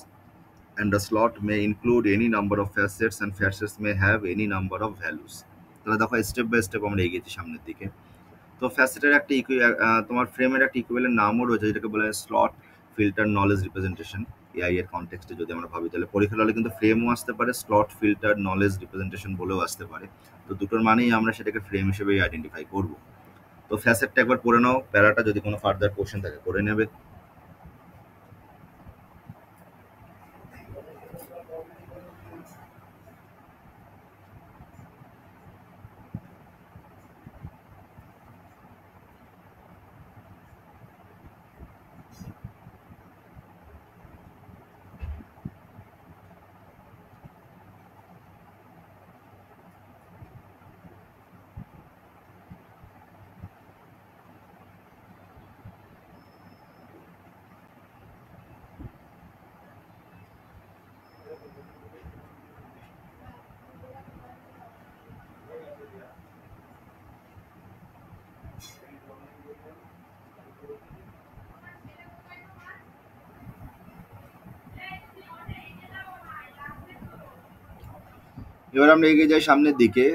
and the slot may include any number of facets and facets may have any number of values। তাহলে দেখো step by step আমরা এগিয়েছি সামনের দিকে। তো ফ্যাসেটের একটা তোমার ফ্রেমের একটা ইকুইভ্যালেন্ট নামও রয়েছে যেটাকে বলে slot filter knowledge representation. AI এর কনটেক্সটে যদি আমরা ভাবি তাহলে পরীক্ষার হলে কিন্তু ফ্রেমও আসতে পারে, স্লট ফিল্টার নলেজ রিপ্রেজেন্টেশন বলেও আসতে পারে। তো দুটোর মানেই আমরা সেটাকে ফ্রেম হিসেবেই আইডেন্টিফাই করব। তো ফ্যাসেটটা একবার পড়ে নাও, প্যারাটা যদি কোনো ফার্দার কোশ্চেন থাকে করে নেবে। এবার আমরা এগিয়ে যাই সামনের দিকে।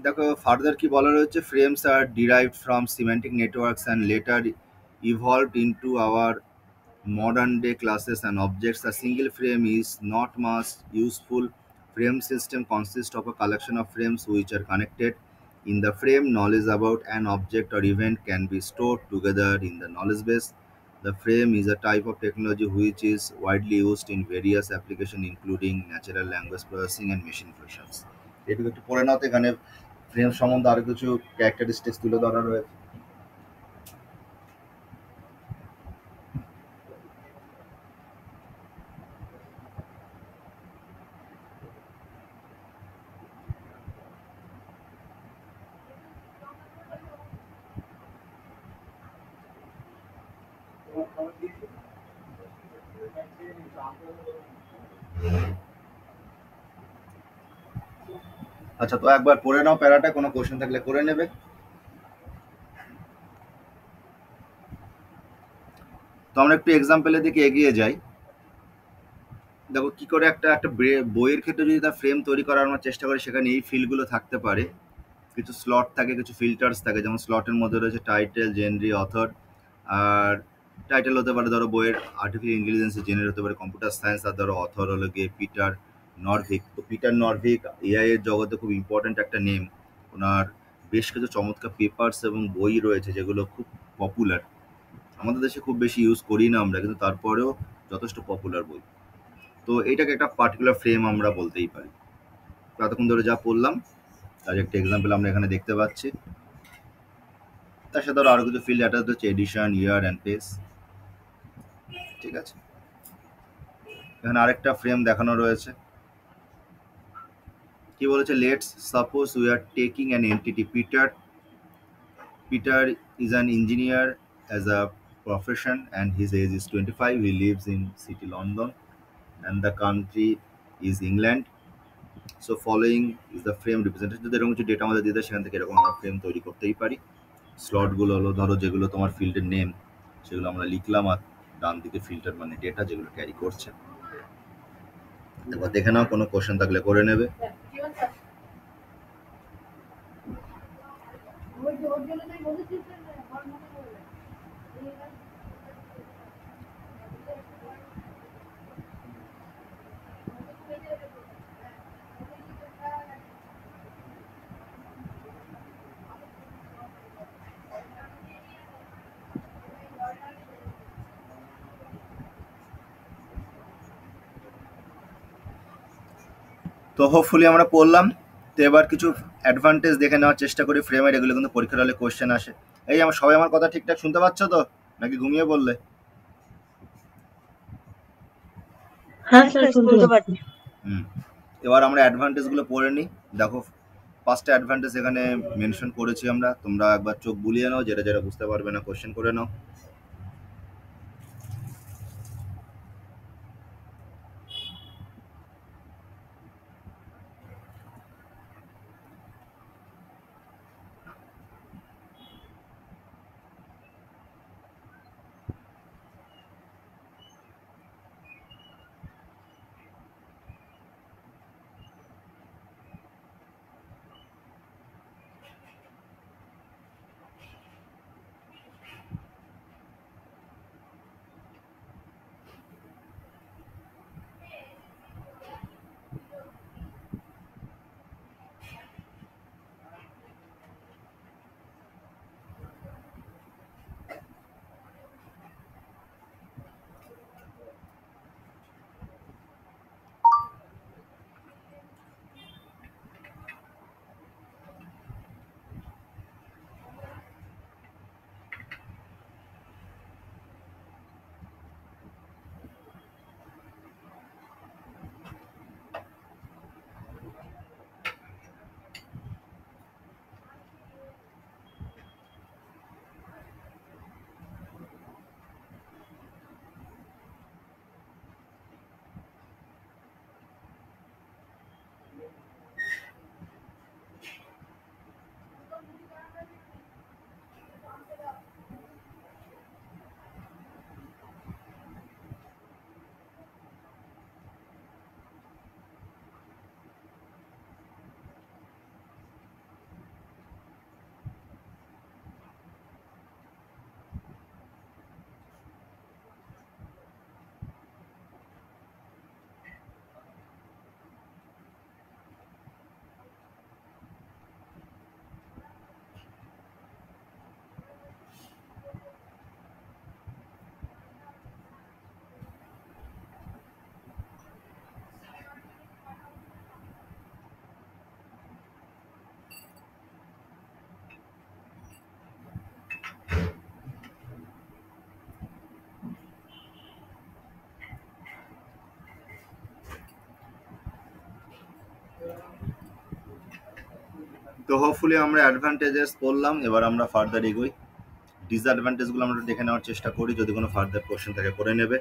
দেখো ফার্দার কি বলা রয়েছে, frames are derived from semantic networks and later evolved into our modern day classes and objects. A single frame is not much useful. Frame system consists of a collection of frames which are connected. In the frame, knowledge about an object or event can be stored together in the knowledge base. The frame is a type of technology which is widely used in various applications including natural language processing and machine functions। এটুকু একটু পড়ে নাও, তো এখানে frame সম্বন্ধে আরো কিছু characteristics তুলে ধরা রয়েছে। আচ্ছা, তো একবার পড়ে নাও প্যারাটা, কোনো কোশ্চেন থাকলে করে নেবে। তো আমরা একটু এক্সাম্পলের দিকে এগিয়ে যাই। দেখো কি করে একটা একটা বইয়ের ক্ষেত্রে যদি তার ফ্রেম তৈরি করার আমরা চেষ্টা করি, সেখানে এই ফিল্ডগুলো থাকতে পারে। কিছু স্লট থাকে, কিছু ফিল্টার্স থাকে, যেমন স্লটের মধ্যে রয়েছে টাইটেল, জেনরি, অথর। আর টাইটেল হতে পারে ধরো বইয়ের আর্টিফিশিয়াল ইন্টেলিজেন্স, জেনারেল হতে পারে কম্পিউটার সায়েন্স, আর ধরো অথর হলো গিয়ে পিটার নরভিক। তো পিটার নরভিক এআই এর জগতে খুব ইম্পর্ট্যান্ট একটা নেম। ওনার বেশ কিছু চমৎকার পেপার্স এবং বই রয়েছে যেগুলো খুব পপুলার। আমাদের দেশে খুব বেশি ইউজ করি না আমরা, কিন্তু তারপরেও যথেষ্ট পপুলার বই। তো এটাকে একটা পার্টিকুলার ফ্রেম আমরা বলতেই পারি। তো এতক্ষণ ধরে যা পড়লাম তার একটা এক্সাম্পল আমরা এখানে দেখতে পাচ্ছি। তার সাথে আরো কিছু ফিল্ড অ্যাটাচ হচ্ছে এডিশন, ইয়ার অ্যান্ড পেস। ঠিক আছে, এখানে আরেকটা ফ্রেম দেখানো রয়েছে। কি বলেছে, let's suppose we are taking an entity Peter. Peter is an engineer as a profession and his age is 25. He lives in city London and the country is England. So following is the frame representation. যদি এরকম কিছু data আমাদের দিয়ে দেয়, সেখান থেকে এরকম আমরা ফ্রেম তৈরি করতেই পারি। স্লটগুলো হলো ধরো যেগুলো তোমার ফিল্ডের নেম, সেগুলো আমরা লিখলাম, আর ডান দিকে ফিল্টার মানে ডেটা যেগুলো ক্যারি করছে। এবার দেখে নাও, কোনো কোশ্চেন থাকলে করে নেবে। তো হোপফুলি আমরা পড়লাম। তো এবার কিছু অ্যাডভান্টেজ দেখে নেওয়ার চেষ্টা করি ফ্রেমের। এগুলো কিন্তু পরীক্ষার হলে কোশ্চেন আসে। এই আমার সবাই আমার কথা ঠিকঠাক শুনতে পাচ্ছ তো, নাকি ঘুমিয়ে বললে? হ্যাঁ স্যার, শুনতে পাচ্ছি। হুম, এবার আমরা অ্যাডভান্টেজগুলো পড়ে নিই। দেখো, পাঁচটা অ্যাডভান্টেজ এখানে মেনশন করেছি আমরা। তোমরা একবার চোখ বুলিয়ে নাও, যেটা যেটা বুঝতে পারবে না কোশ্চেন করে নাও। তো হোপফুলি আমরা অ্যাডভান্টেজেস পড়লাম। এবার আমরা ফার্দার এগোই। ডিসঅ্যাডভান্টেজগুলো আমরা দেখে নেওয়ার চেষ্টা করি, যদি কোনো ফার্দার কোশ্চেন থাকে করে নেবে।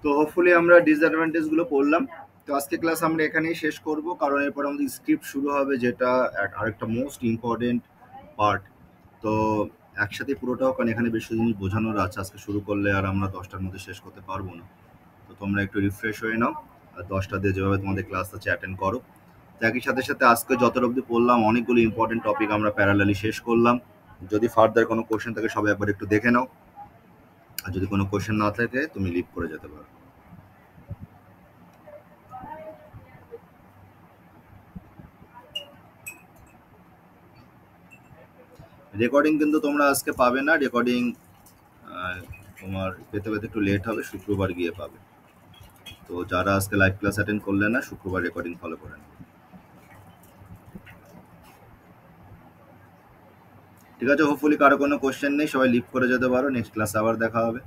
তো হোপফুলি আমরা ডিসঅ্যাডভান্টেজগুলো পড়লাম। তো আজকে ক্লাস আমরা এখানেই শেষ করব, কারণ এরপর আমাদের স্ক্রিপ্ট শুরু হবে, যেটা আরেকটা মোস্ট ইম্পর্টেন্ট পার্ট। তো একসাথে পুরোটাও, কারণ এখানে বেশি জিনিস বোঝানোর আছে, আজকে শুরু করলে আর আমরা 10টার মধ্যে শেষ করতে পারবো না। তো তোমরা একটু রিফ্রেশ হয়ে নাও, আর 10টা দিয়ে যেভাবে তোমাদের ক্লাস আছে অ্যাটেন্ড করো। তো একই সাথে সাথে আজকে যতটা অবধি পড়লাম অনেকগুলো ইম্পর্টেন্ট টপিক আমরা প্যারালালি শেষ করলাম। যদি ফার্দার কোনো কোশ্চেন থাকে সবাই একবার একটু দেখে নাও, আর যদি কোনো কোশ্চেন না থাকে তুমি লিভ করে যেতে পারো। রেকর্ডিং কিন্তু তোমরা আজকে পাবে না, রেকর্ডিং তোমার পেতে পেতে একটু লেট হবে, শুক্রবার গিয়ে পাবে। তো যারা আজকে লাইভ ক্লাস অ্যাটেন্ড করলে না, শুক্রবার রেকর্ডিং ফলো করে নেবে। ঠিক আছে, হোপফুলি কারো কোনো কোশ্চেন নেই, সবাই লিভ করে যেতে পারো। নেক্সট ক্লাসে আবার দেখা হবে।